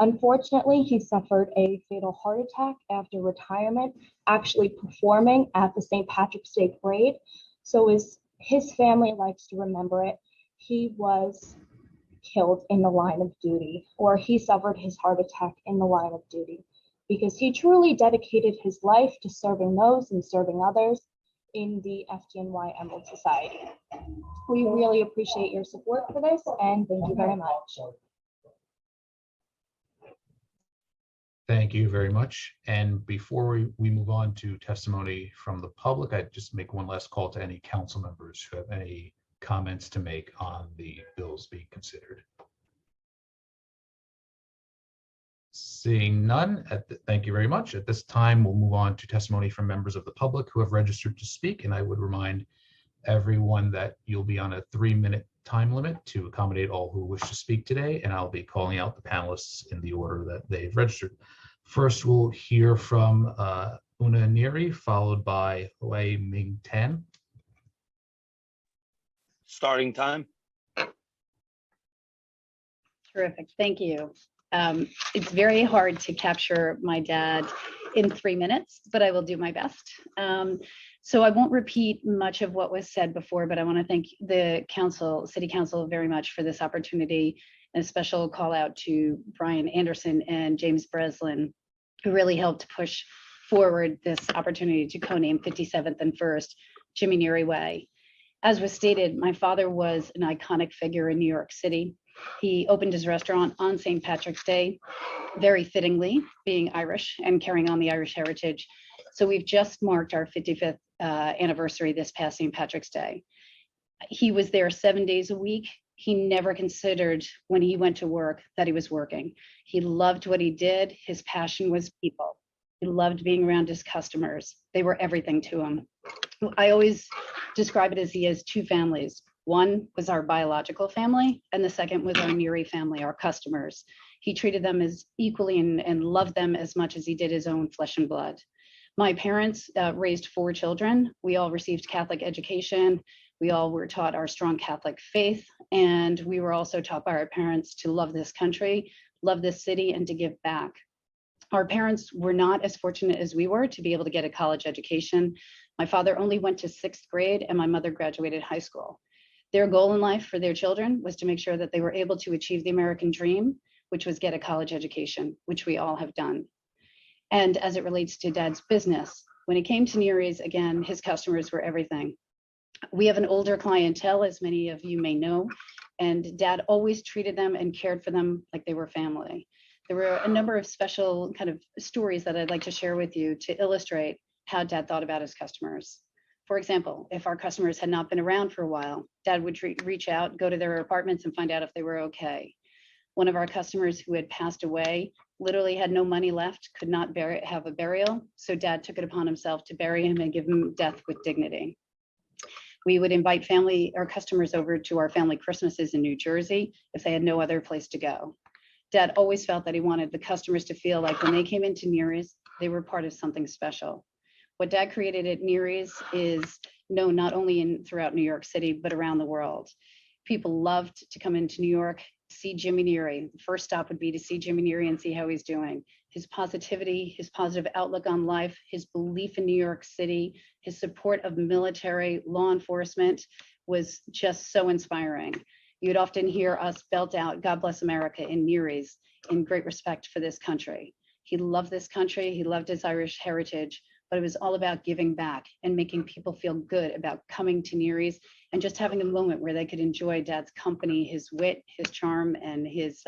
Unfortunately, he suffered a fatal heart attack after retirement, actually performing at the St. Patrick's Day Parade. So as his family likes to remember it, he was killed in the line of duty, or he suffered his heart attack in the line of duty, because he truly dedicated his life to serving those and serving others in the FDNY Emerald Society. We really appreciate your support for this, and thank you very much. Thank you very much. And before we move on to testimony from the public, I'd just make one last call to any council members who have any comments to make on the bills being considered. Seeing none, thank you very much. At this time, we'll move on to testimony from members of the public who have registered to speak. And I would remind everyone that you'll be on a 3-minute time limit to accommodate all who wish to speak today. And I'll be calling out the panelists in the order that they've registered. First, we'll hear from Una Neri, followed by Hui Ming Tan. Starting time. Terrific, thank you. It's very hard to capture my dad in 3 minutes, but I will do my best. So I won't repeat much of what was said before, but I want to thank the council, city council very much for this opportunity And a special call out to Brian Anderson and James Breslin, who really helped push forward this opportunity to co-name 57th and 1st Jimmy Neary Way. As was stated, my father was an iconic figure in New York City. He opened his restaurant on St. Patrick's Day, very fittingly, being Irish and carrying on the Irish heritage. So we've just marked our 55th anniversary this past St. Patrick's Day. He was there 7 days a week. He never considered when he went to work that he was working. He loved what he did. His passion was people. He loved being around his customers. They were everything to him. I always describe it as he has two families. One was our biological family, and the second was our Neary family, our customers. He treated them as equally and loved them as much as he did his own flesh and blood. My parents raised 4 children. We all received Catholic education. We all were taught our strong Catholic faith, and we were also taught by our parents to love this country, love this city, and to give back. Our parents were not as fortunate as we were to be able to get a college education. My father only went to 6th grade, and my mother graduated high school. Their goal in life for their children was to make sure that they were able to achieve the American dream, which was get a college education, which we all have done. And as it relates to Dad's business, when it came to Neary's, again, his customers were everything. We have an older clientele, as many of you may know, and Dad always treated them and cared for them like they were family. There were a number of special kind of stories that I'd like to share with you to illustrate how Dad thought about his customers. For example, if our customers had not been around for a while, Dad would reach out, go to their apartments and find out if they were okay. One of our customers who had passed away literally had no money left, could not have a burial. So Dad took it upon himself to bury him and give him death with dignity. We would invite our customers over to our family Christmases in New Jersey if they had no other place to go. Dad always felt that he wanted the customers to feel like when they came into Neary's, they were part of something special. What Dad created at Neary's is known not only throughout New York City, but around the world. People loved to come into New York, see Jimmy Neary. The first stop would be to see Jimmy Neary and see how he's doing. His positivity, his positive outlook on life, his belief in New York City, his support of military, law enforcement was just so inspiring. You'd often hear us belt out, "God bless America" in Neary's, in great respect for this country. He loved this country, he loved his Irish heritage, but it was all about giving back and making people feel good about coming to Neary's and just having a moment where they could enjoy Dad's company, his wit, his charm, and his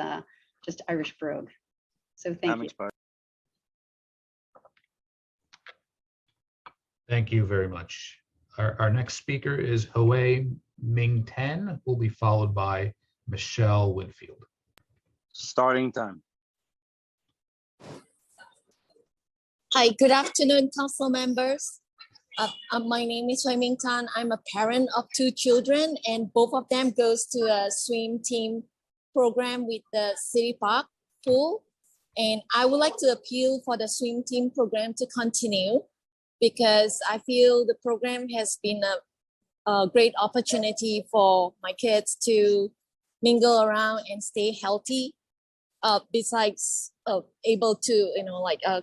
just Irish brogue. So thank you. Thank you very much. Our next speaker is Hui Ming Tan, will be followed by Michelle Winfield. Starting time. Hi, good afternoon, council members. My name is Hui Ming Tan. I'm a parent of 2 children, and both of them goes to a swim team program with the City Park pool. And I would like to appeal for the swim team program to continue, because I feel the program has been a great opportunity for my kids to mingle around and stay healthy. Besides able to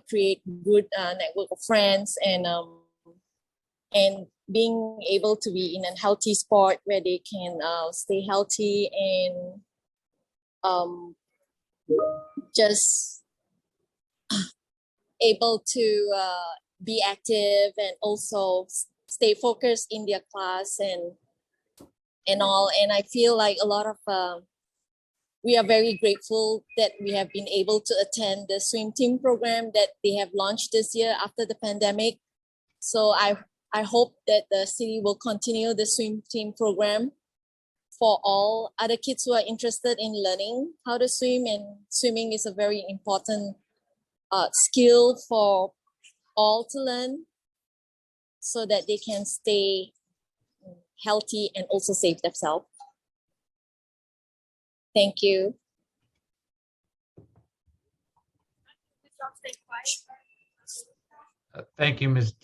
create good network of friends and being able to be in a healthy sport where they can stay healthy and just able to be active and also stay focused in their class and all. And I feel like a lot of we are very grateful that we have been able to attend the swim team program that they have launched this year after the pandemic. So I hope that the city will continue the swim team program for all other kids who are interested in learning how to swim. And swimming is a very important skill for all to learn so that they can stay healthy and also save themselves. Thank you. Thank you, Ms.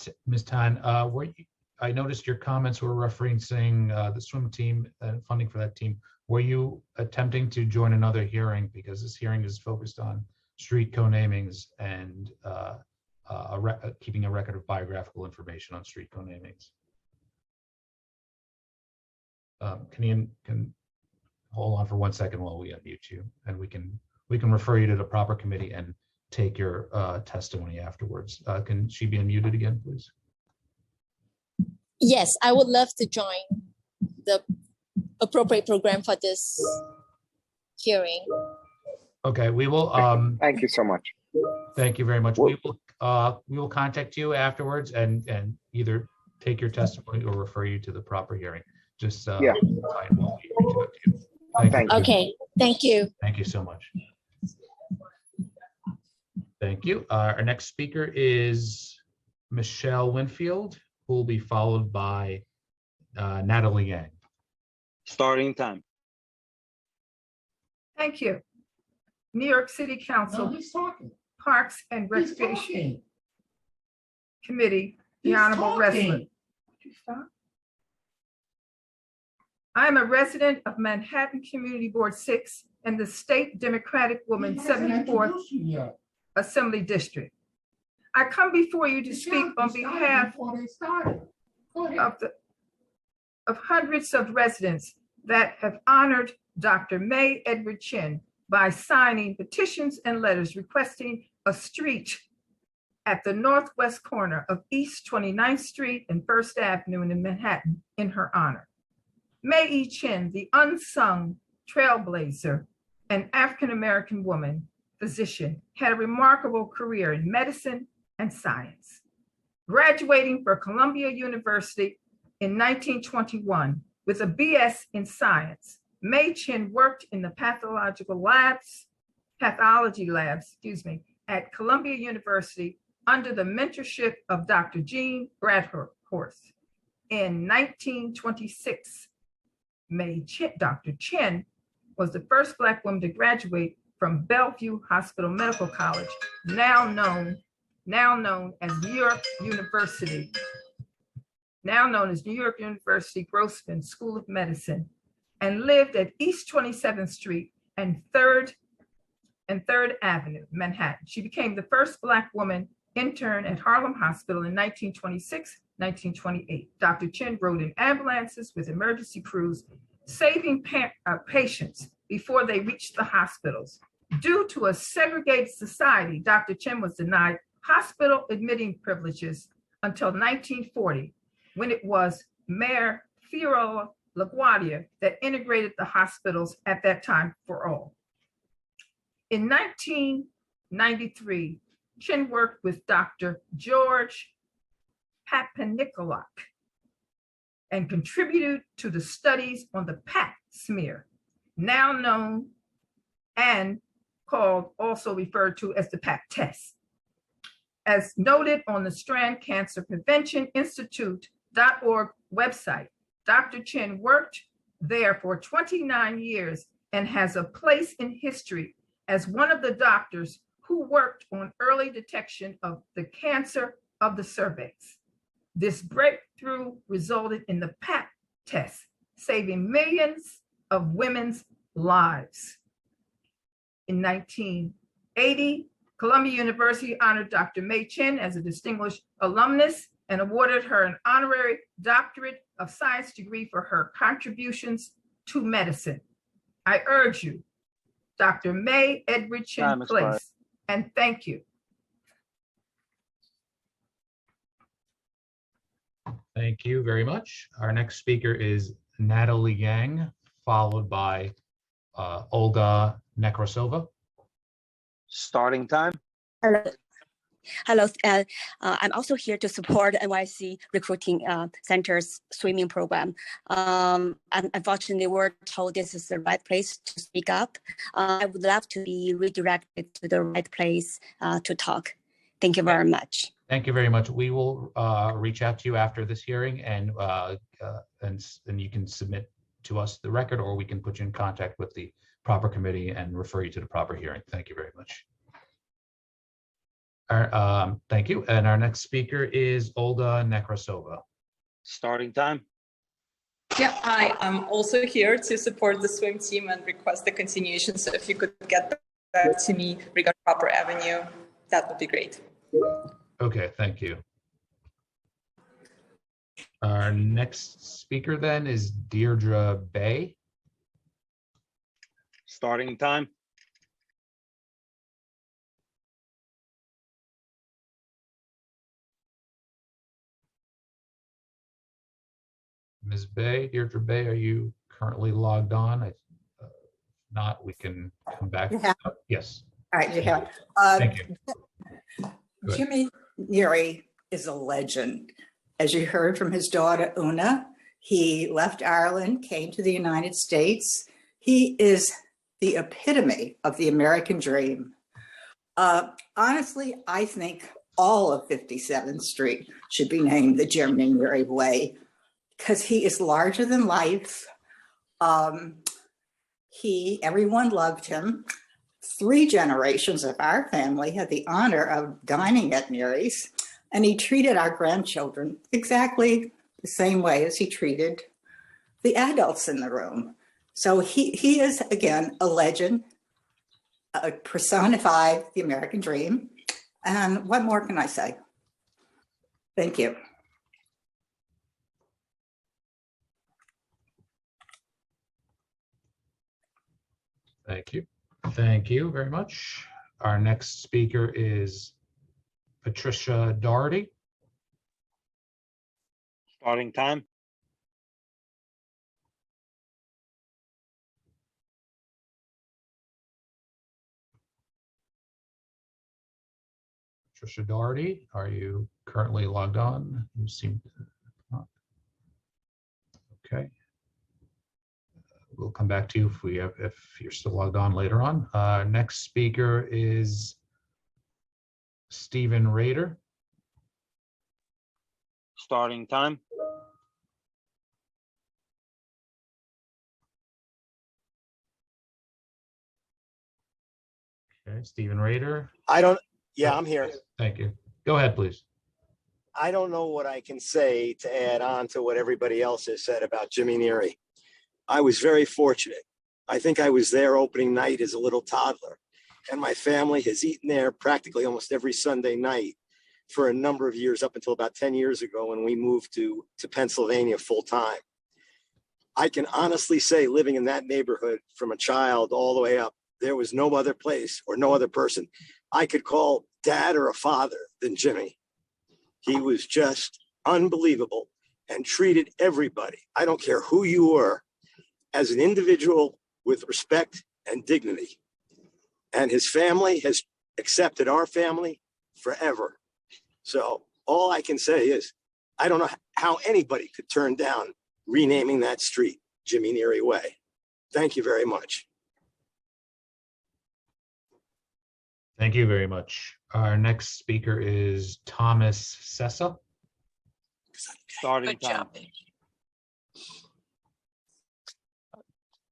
Tan. I noticed your comments were referencing the swim team and funding for that team. Were you attempting to join another hearing? Because this hearing is focused on street co-namings and keeping a record of biographical information on street co-namings. hold on for 1 second while we unmute you, and we can refer you to the proper committee and take your testimony afterwards. Can she be unmuted again, please? Yes, I would love to join the appropriate program for this hearing. Okay, we will. Thank you so much. Thank you very much. We will contact you afterwards and either take your testimony or refer you to the proper hearing. Just Yeah. time while we reach out to you. Thank you. Okay, thank you. Thank you so much. Thank you. Our next speaker is Michelle Winfield, who will be followed by Natalie Yang. Starting time. Thank you. New York City Council, Parks and Recreation Committee, the Honorable Wrestler. I am a resident of Manhattan Community Board 6 and the State Democratic Woman 74th Assembly District. I come before you to speak on behalf of hundreds of residents that have honored Dr. May Edward Chin by signing petitions and letters requesting a street at the northwest corner of East 29th Street and First Avenue in Manhattan in her honor. May E. Chin, the unsung trailblazer and African-American woman physician, had a remarkable career in medicine and science. Graduating from Columbia University in 1921 with a BS in science, May Chin worked in the pathology labs, at Columbia University under the mentorship of Dr. Jean Bradhurst. In 1926, Dr. Chin was the first Black woman to graduate from Bellevue Hospital Medical College, now known as New York University Grossman School of Medicine, and lived at East 27th Street and 3rd Avenue, Manhattan. She became the first Black woman intern at Harlem Hospital in 1926, 1928. Dr. Chin rode in ambulances with emergency crews, saving patients before they reached the hospitals. Due to a segregated society, Dr. Chin was denied hospital admitting privileges until 1940, when it was Mayor Theodore LaGuardia that integrated the hospitals at that time for all. In 1993, Chin worked with Dr. George Papanicolaou and contributed to the studies on the Pap smear, now known and called, also referred to as the Pap test. As noted on the Strand Cancer Prevention Institute.org website, Dr. Chin worked there for 29 years and has a place in history as one of the doctors who worked on early detection of the cancer of the cervix. This breakthrough resulted in the Pap test, saving millions of women's lives. In 1980, Columbia University honored Dr. May Chin as a distinguished alumnus and awarded her an honorary doctorate of science degree for her contributions to medicine. I urge you, Dr. May Edward Chin Place, and thank you. Thank you very much. Our next speaker is Natalie Yang, followed by Olga Nekrasova. Starting time. Hello. Hello. I'm also here to support NYC Recruiting Center's swimming program. And unfortunately, we're told this is the right place to speak up. I would love to be redirected to the right place to talk. Thank you very much. Thank you very much. We will reach out to you after this hearing, and you can submit to us the record, or we can put you in contact with the proper committee and refer you to the proper hearing. Thank you very much. Thank you. And our next speaker is Olga Nekrasova. Starting time. Yeah, I'm also here to support the swim team and request the continuation. So if you could get back to me regarding proper avenue, that would be great. Okay, thank you. Our next speaker then is Deirdre Bay. Starting time. Ms. Bay, Deirdre Bay, are you currently logged on? If not, we can come back. You have. Yes. All right, you have. Thank you. Good. Jimmy Neary is a legend. As you heard from his daughter, Una, he left Ireland, came to the United States. He is the epitome of the American dream. Honestly, I think all of 57th Street should be named the Jimmy Neary Way because he is larger than life. Everyone loved him. 3 generations of our family had the honor of dining at Neary's, and he treated our grandchildren exactly the same way as he treated the adults in the room. So he is, again, a legend, personified the American dream. And what more can I say? Thank you. Thank you. Thank you very much. Our next speaker is Patricia Doherty. Starting time. Patricia Doherty, are you currently logged on? You seem not. Okay. We'll come back to you if you're still logged on later on. Next speaker is Stephen Rader. Starting time. Okay, Stephen Rader. Yeah, I'm here. Thank you. Go ahead, please. I don't know what I can say to add on to what everybody else has said about Jimmy Neary. I was very fortunate. I think I was there opening night as a little toddler, and my family has eaten there practically almost every Sunday night for a number of years, up until about 10 years ago when we moved to Pennsylvania full time. I can honestly say, living in that neighborhood from a child all the way up, there was no other place or no other person I could call dad or a father than Jimmy. He was just unbelievable and treated everybody, I don't care who you were, as an individual with respect and dignity. And his family has accepted our family forever. So all I can say is, I don't know how anybody could turn down renaming that street Jimmy Neary Way. Thank you very much. Thank you very much. Our next speaker is Thomas Sessa. Starting time.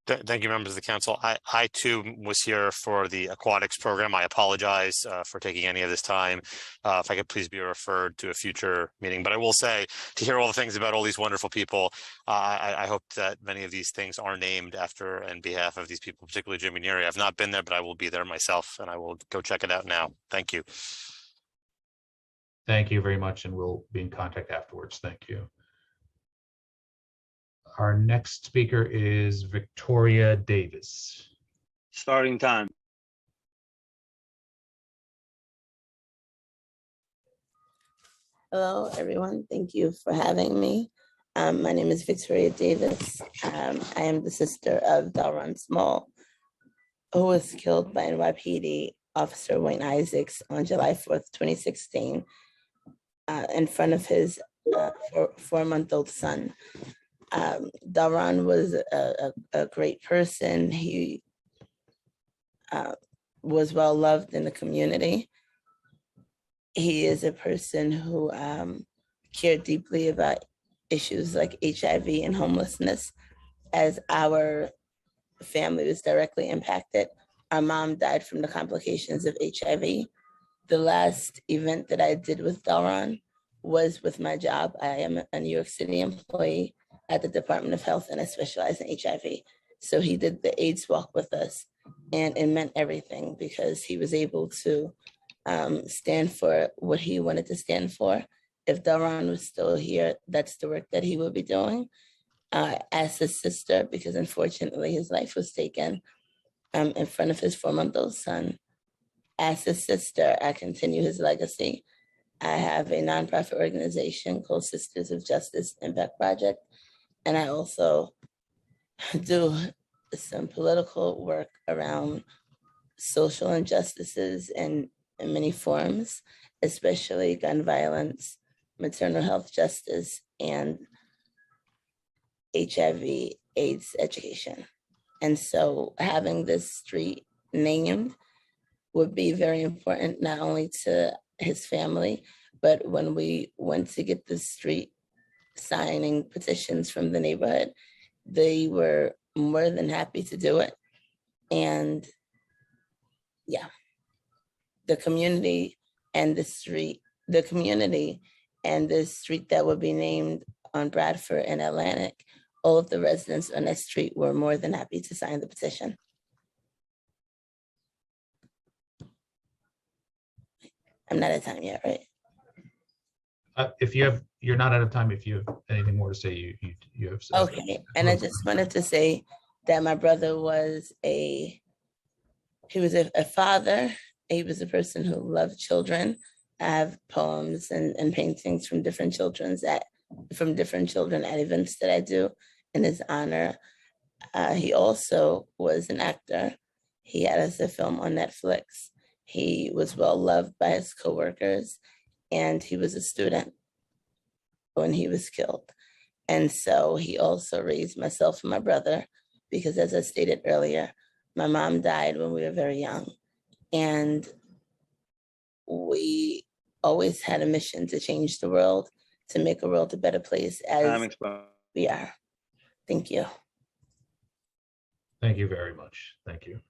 Thank you, members of the council. I too was here for the aquatics program. I apologize for taking any of this time. If I could please be referred to a future meeting. But I will say, to hear all the things about all these wonderful people, I hope that many of these things are named after and behalf of these people, particularly Jimmy Neary. I've not been there, but I will be there myself, and I will go check it out now. Thank you. Thank you very much, and we'll be in contact afterwards. Thank you. Our next speaker is Victoria Davis. Starting time. Hello, everyone. Thank you for having me. My name is Victoria Davis. I am the sister of Delron Small, who was killed by NYPD Officer Wayne Isaacs on July 4th, 2016, in front of his 4-month-old son. Delron was a great person. He was well loved in the community. He is a person who cared deeply about issues like HIV and homelessness. As our family was directly impacted, our mom died from the complications of HIV. The last event that I did with Delron was with my job. I am a New York City employee at the Department of Health, and I specialize in HIV. So he did the AIDS walk with us, and it meant everything because he was able to stand for what he wanted to stand for. If Delron was still here, that's the work that he would be doing. As his sister, because unfortunately his life was taken, in front of his 4-month-old son. As his sister, I continue his legacy. I have a nonprofit organization called Sisters of Justice Impact Project, and I also do some political work around social injustices in many forms, especially gun violence, maternal health justice, and HIV/AIDS education. And so having this street named would be very important, not only to his family, but when we went to get the street signing petitions from the neighborhood, they were more than happy to do it. And yeah, the community and the street that would be named on Bradford and Atlantic, all of the residents on that street were more than happy to sign the petition. I'm not out of time yet, right? You're not out of time. If you have anything more to say, you have. Okay, and I just wanted to say that my brother was a father. He was a person who loved children. I have poems and paintings from different children at events that I do in his honor. He also was an actor. He had us a film on Netflix. He was well loved by his coworkers, and he was a student when he was killed. And so he also raised myself and my brother, because as I stated earlier, my mom died when we were very young. And we always had a mission to change the world, to make a world a better place as we are. Thank you. Thank you very much. Thank you.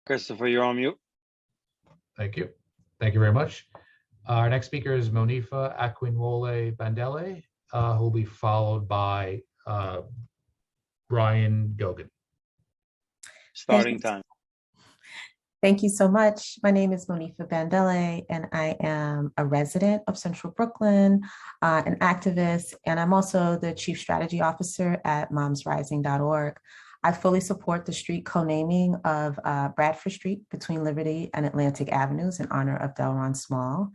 Christopher, you're on mute. Thank you. Thank you very much. Our next speaker is Monifa Akinwole Bandele, who will be followed by Brian Gogan. Starting time. Thank you so much. My name is Monifa Bandele, and I am a resident of Central Brooklyn, an activist, and I'm also the Chief Strategy Officer at momsrising.org. I fully support the street co-naming of Bradford Street between Liberty and Atlantic Avenues in honor of Delron Small.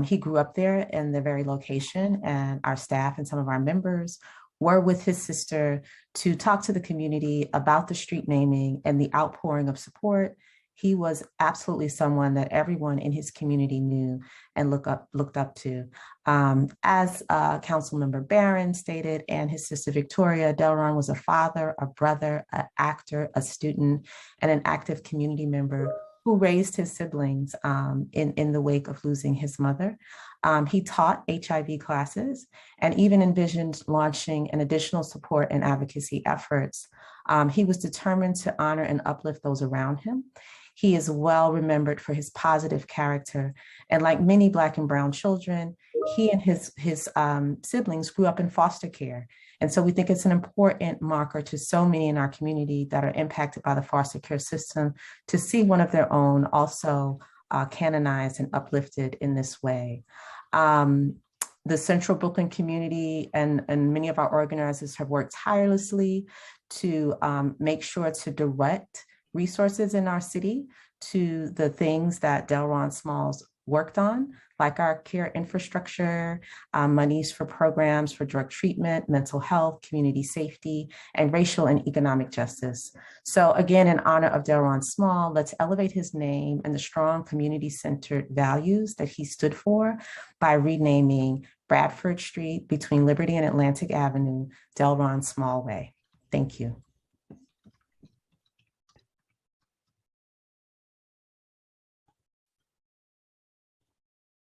He grew up there in the very location, and our staff and some of our members were with his sister to talk to the community about the street naming and the outpouring of support. He was absolutely someone that everyone in his community knew and looked up to. As Councilmember Barron stated, and his sister Victoria, Delron was a father, a brother, an actor, a student, and an active community member who raised his siblings in the wake of losing his mother. He taught HIV classes and even envisioned launching an additional support and advocacy efforts. He was determined to honor and uplift those around him. He is well remembered for his positive character. And like many Black and Brown children, he and his siblings grew up in foster care. And so we think it's an important marker to so many in our community that are impacted by the foster care system to see one of their own also canonized and uplifted in this way. The Central Brooklyn community and many of our organizers have worked tirelessly to make sure to direct resources in our city to the things that Delron Smalls worked on, like our care infrastructure, monies for programs for drug treatment, mental health, community safety, and racial and economic justice. So again, in honor of Delron Small, let's elevate his name and the strong community-centered values that he stood for by renaming Bradford Street between Liberty and Atlantic Avenue, Delron Small Way. Thank you.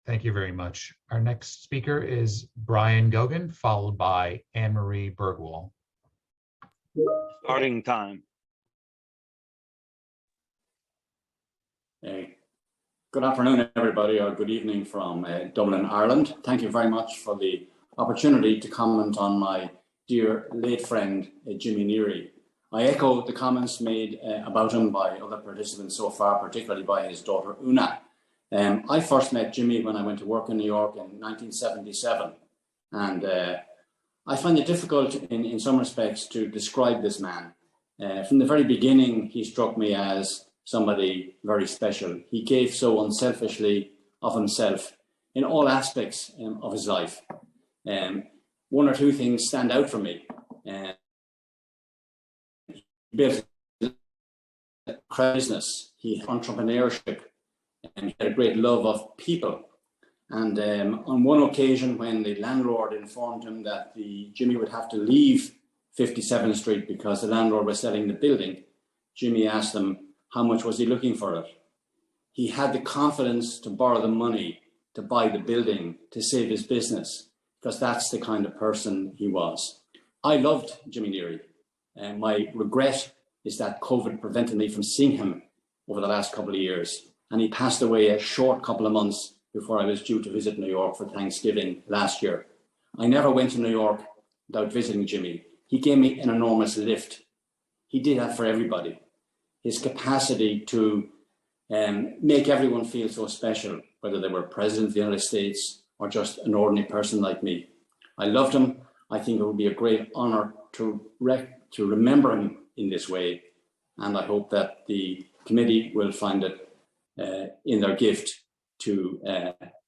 Thank you very much. Our next speaker is Brian Gogan, followed by Anne-Marie Bergwall. Starting time. Hey, good afternoon, everybody, or good evening from Dublin, Ireland. Thank you very much for the opportunity to comment on my dear late friend, Jimmy Neary. I echo the comments made about him by other participants so far, particularly by his daughter, Una. I first met Jimmy when I went to work in New York in 1977, and I find it difficult in some respects to describe this man. From the very beginning, he struck me as somebody very special. He gave so unselfishly of himself in all aspects of his life. One or two things stand out for me. He built business, he had entrepreneurship, and he had a great love of people. And on one occasion, when the landlord informed him that Jimmy would have to leave 57th Street because the landlord was selling the building, Jimmy asked him how much was he looking for it. He had the confidence to borrow the money to buy the building to save his business, because that's the kind of person he was. I loved Jimmy Neary, and my regret is that COVID prevented me from seeing him over the last couple of years. And he passed away a short couple of months before I was due to visit New York for Thanksgiving last year. I never went to New York without visiting Jimmy. He gave me an enormous lift. He did that for everybody. His capacity to make everyone feel so special, whether they were president of the United States or just an ordinary person like me. I loved him. I think it would be a great honor to remember him in this way. And I hope that the committee will find it in their gift to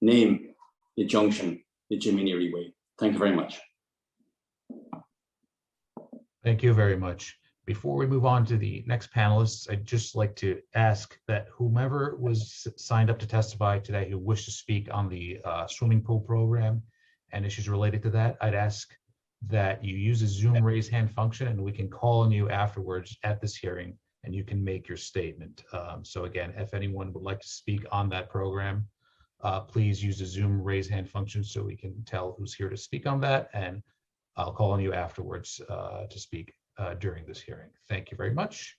name the junction the Jimmy Neary Way. Thank you very much. Thank you very much. Before we move on to the next panelists, I'd just like to ask that whomever was signed up to testify today who wished to speak on the swimming pool program and issues related to that, I'd ask that you use the Zoom raise hand function and we can call on you afterwards at this hearing and you can make your statement. So again, if anyone would like to speak on that program, please use the Zoom raise hand function so we can tell who's here to speak on that, and I'll call on you afterwards to speak during this hearing. Thank you very much.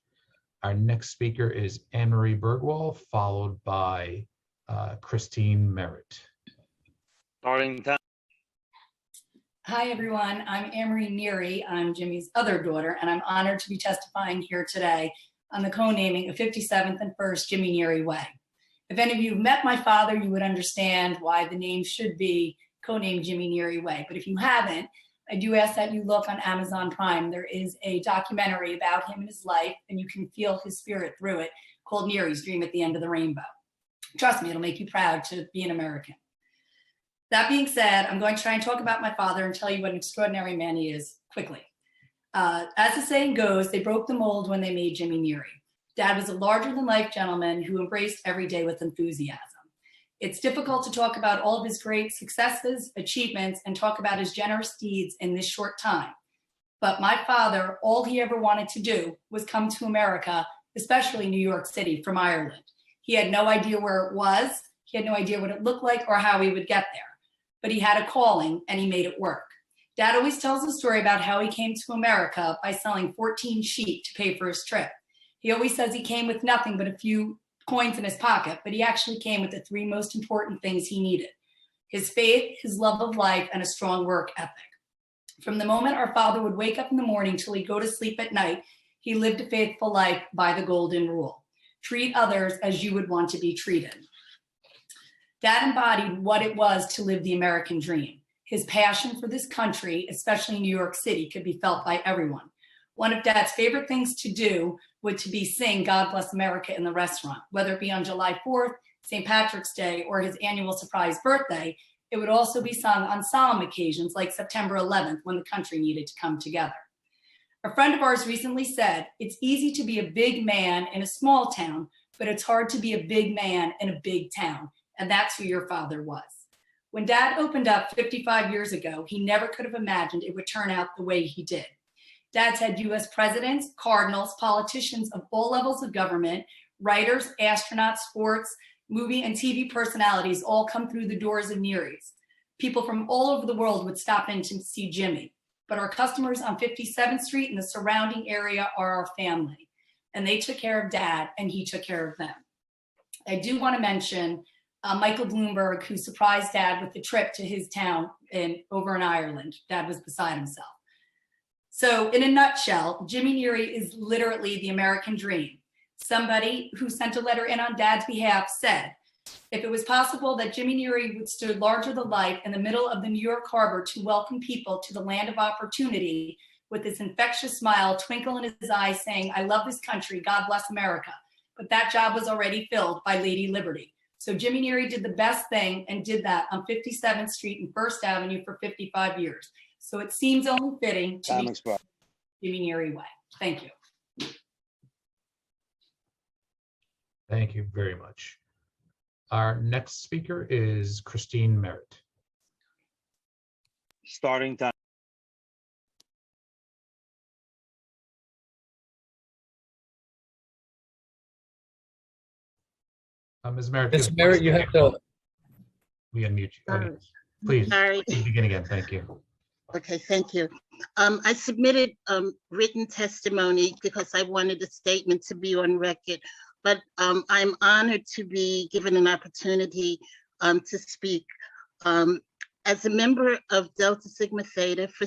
Our next speaker is Anne-Marie Bergwall, followed by Christine Merritt. Starting time. Hi, everyone. I'm Anne-Marie Neary. I'm Jimmy's other daughter, and I'm honored to be testifying here today on the co-naming of 57th and 1st Jimmy Neary Way. If any of you have met my father, you would understand why the name should be co-named Jimmy Neary Way. But if you haven't, I do ask that you look on Amazon Prime. There is a documentary about him and his life, and you can feel his spirit through it, called Neary's Dream at the End of the Rainbow. Trust me, it'll make you proud to be an American. That being said, I'm going to try and talk about my father and tell you what an extraordinary man he is quickly. As the saying goes, they broke the mold when they made Jimmy Neary. Dad was a larger-than-life gentleman who embraced every day with enthusiasm. It's difficult to talk about all of his great successes, achievements, and talk about his generous deeds in this short time. But my father, all he ever wanted to do was come to America, especially New York City, from Ireland. He had no idea where it was. He had no idea what it looked like or how he would get there. But he had a calling and he made it work. Dad always tells the story about how he came to America by selling 14 sheep to pay for his trip. He always says he came with nothing but a few coins in his pocket, but he actually came with the three most important things he needed: his faith, his love of life, and a strong work ethic. From the moment our father would wake up in the morning till he'd go to sleep at night, he lived a faithful life by the golden rule: treat others as you would want to be treated. Dad embodied what it was to live the American dream. His passion for this country, especially New York City, could be felt by everyone. One of Dad's favorite things to do would to be sing God Bless America in the restaurant, whether it be on July 4th, St. Patrick's Day, or his annual surprise birthday. It would also be sung on solemn occasions like September 11th, when the country needed to come together. A friend of ours recently said, "It's easy to be a big man in a small town, but it's hard to be a big man in a big town." And that's who your father was. When Dad opened up 55 years ago, he never could have imagined it would turn out the way he did. Dad's had US presidents, cardinals, politicians of all levels of government, writers, astronauts, sports, movie and TV personalities all come through the doors of Neary's. People from all over the world would stop in to see Jimmy, but our customers on 57th Street and the surrounding area are our family, and they took care of Dad and he took care of them. I do want to mention Michael Bloomberg, who surprised Dad with the trip to his town over in Ireland. Dad was beside himself. So in a nutshell, Jimmy Neary is literally the American dream. Somebody who sent a letter in on Dad's behalf said, If it was possible that Jimmy Neary would stood larger than life in the middle of the New York harbor to welcome people to the land of opportunity with his infectious smile, twinkle in his eyes, saying, "I love this country, God bless America." But that job was already filled by Lady Liberty. So Jimmy Neary did the best thing and did that on 57th Street and First Avenue for 55 years. So it seems only fitting to be Jimmy Neary Way. Thank you. Thank you very much. Our next speaker is Christine Merritt. Starting time. Ms. Merritt. Ms. Merritt, you have to. We unmute you. Okay. Please Sorry. begin again. Thank you. Okay, thank you. I submitted written testimony because I wanted a statement to be on record, but I'm honored to be given an opportunity to speak. As a member of Delta Sigma Theta for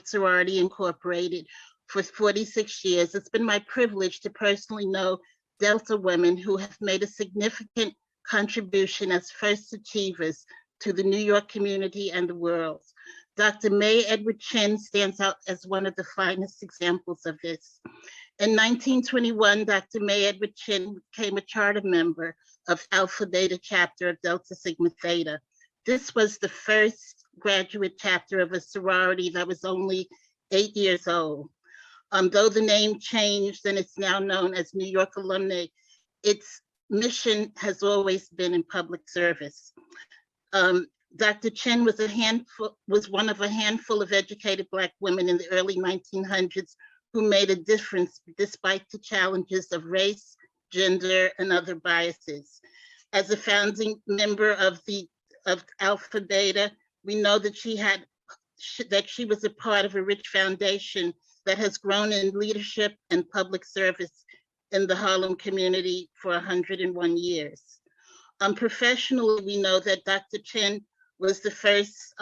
Sorority Incorporated for 46 years, it's been my privilege to personally know Delta women who have made a significant contribution as first achievers to the New York community and the world. Dr. May Edward Chin stands out as one of the finest examples of this. In 1921, Dr. May Edward Chin became a charter member of Alpha Beta chapter of Delta Sigma Theta. This was the first graduate chapter of a sorority that was only 8 years old. Though the name changed and it's now known as New York Alumni, its mission has always been in public service. Dr. Chin was one of a handful of educated Black women in the early 1900s who made a difference despite the challenges of race, gender, and other biases. As a founding member of Alpha Beta, we know that she was a part of a rich foundation that has grown in leadership and public service in the Harlem community for 101 years. Professionally, we know that Dr. Chin was the first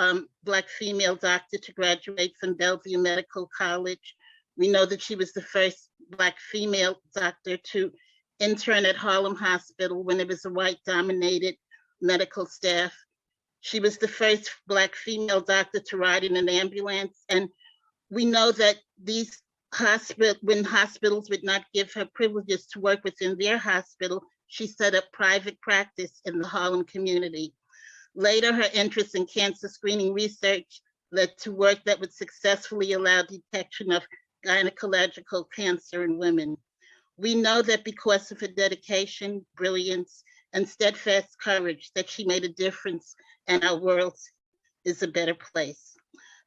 Black female doctor to graduate from Bellevue Medical College. We know that she was the first Black female doctor to intern at Harlem Hospital when it was a white-dominated medical staff. She was the first Black female doctor to ride in an ambulance. And we know that when hospitals would not give her privileges to work within their hospital, she set up private practice in the Harlem community. Later, her interest in cancer screening research led to work that would successfully allow detection of gynecological cancer in women. We know that because of her dedication, brilliance, and steadfast courage, that she made a difference and our world is a better place.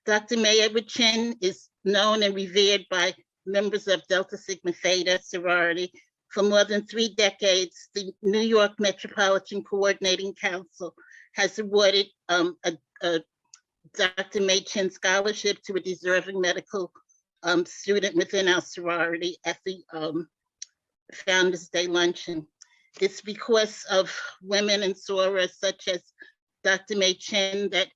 Dr. May Edward Chin is known and revered by members of Delta Sigma Theta sorority. For more than 3 decades, the New York Metropolitan Coordinating Council has awarded a Dr. May Chin scholarship to a deserving medical student within our sorority at the Founders Day luncheon. It's because of women in sorors such as Dr. May Chin that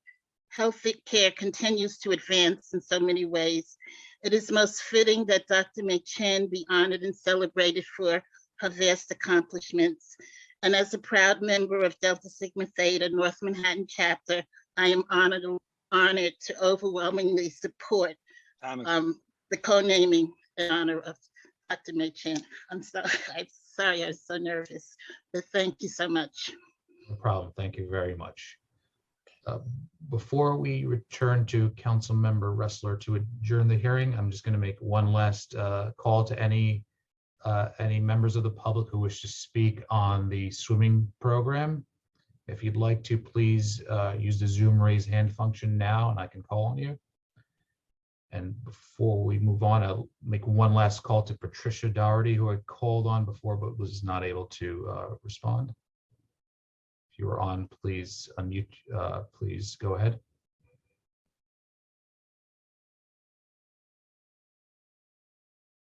health care continues to advance in so many ways. It is most fitting that Dr. May Chin be honored and celebrated for her vast accomplishments. And as a proud member of Delta Sigma Theta North Manhattan chapter, I am honored to overwhelmingly support the co-naming in honor of Dr. May Chin. I'm sorry, I was so nervous, but thank you so much. No problem. Thank you very much. Before we return to Councilmember Ressler to adjourn the hearing, I'm just going to make one last call to any members of the public who wish to speak on the swimming program. If you'd like to, please use the Zoom raise hand function now, and I can call on you. And before we move on, I'll make one last call to Patricia Dougherty, who I called on before but was not able to respond. If you are on, please unmute, please go ahead.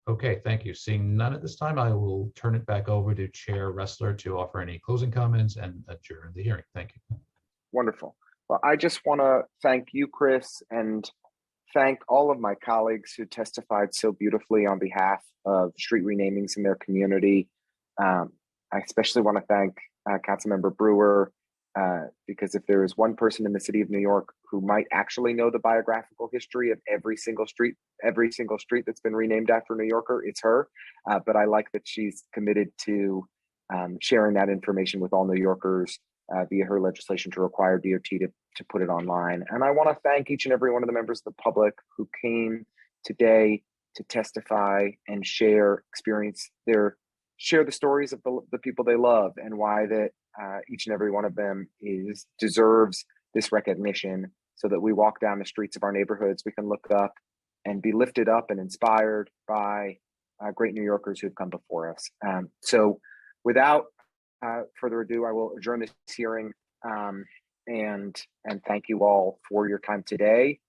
Okay, thank you. Seeing none at this time, I will turn it back over to Chair Ressler to offer any closing comments and adjourn the hearing. Thank you. Wonderful. Well, I just want to thank you, Chris, and thank all of my colleagues who testified so beautifully on behalf of street renamings in their community. I especially want to thank Councilmember Brewer, because if there is one person in the city of New York who might actually know the biographical history of every single street that's been renamed after a New Yorker, it's her. But I like that she's committed to sharing that information with all New Yorkers via her legislation to require DOT to put it online. And I want to thank each and every one of the members of the public who came today to testify and share the stories of the people they love, and why that each and every one of them deserves this recognition, so that we walk down the streets of our neighborhoods, we can look up and be lifted up and inspired by great New Yorkers who've come before us. So without further ado, I will adjourn this hearing and thank you all for your time today.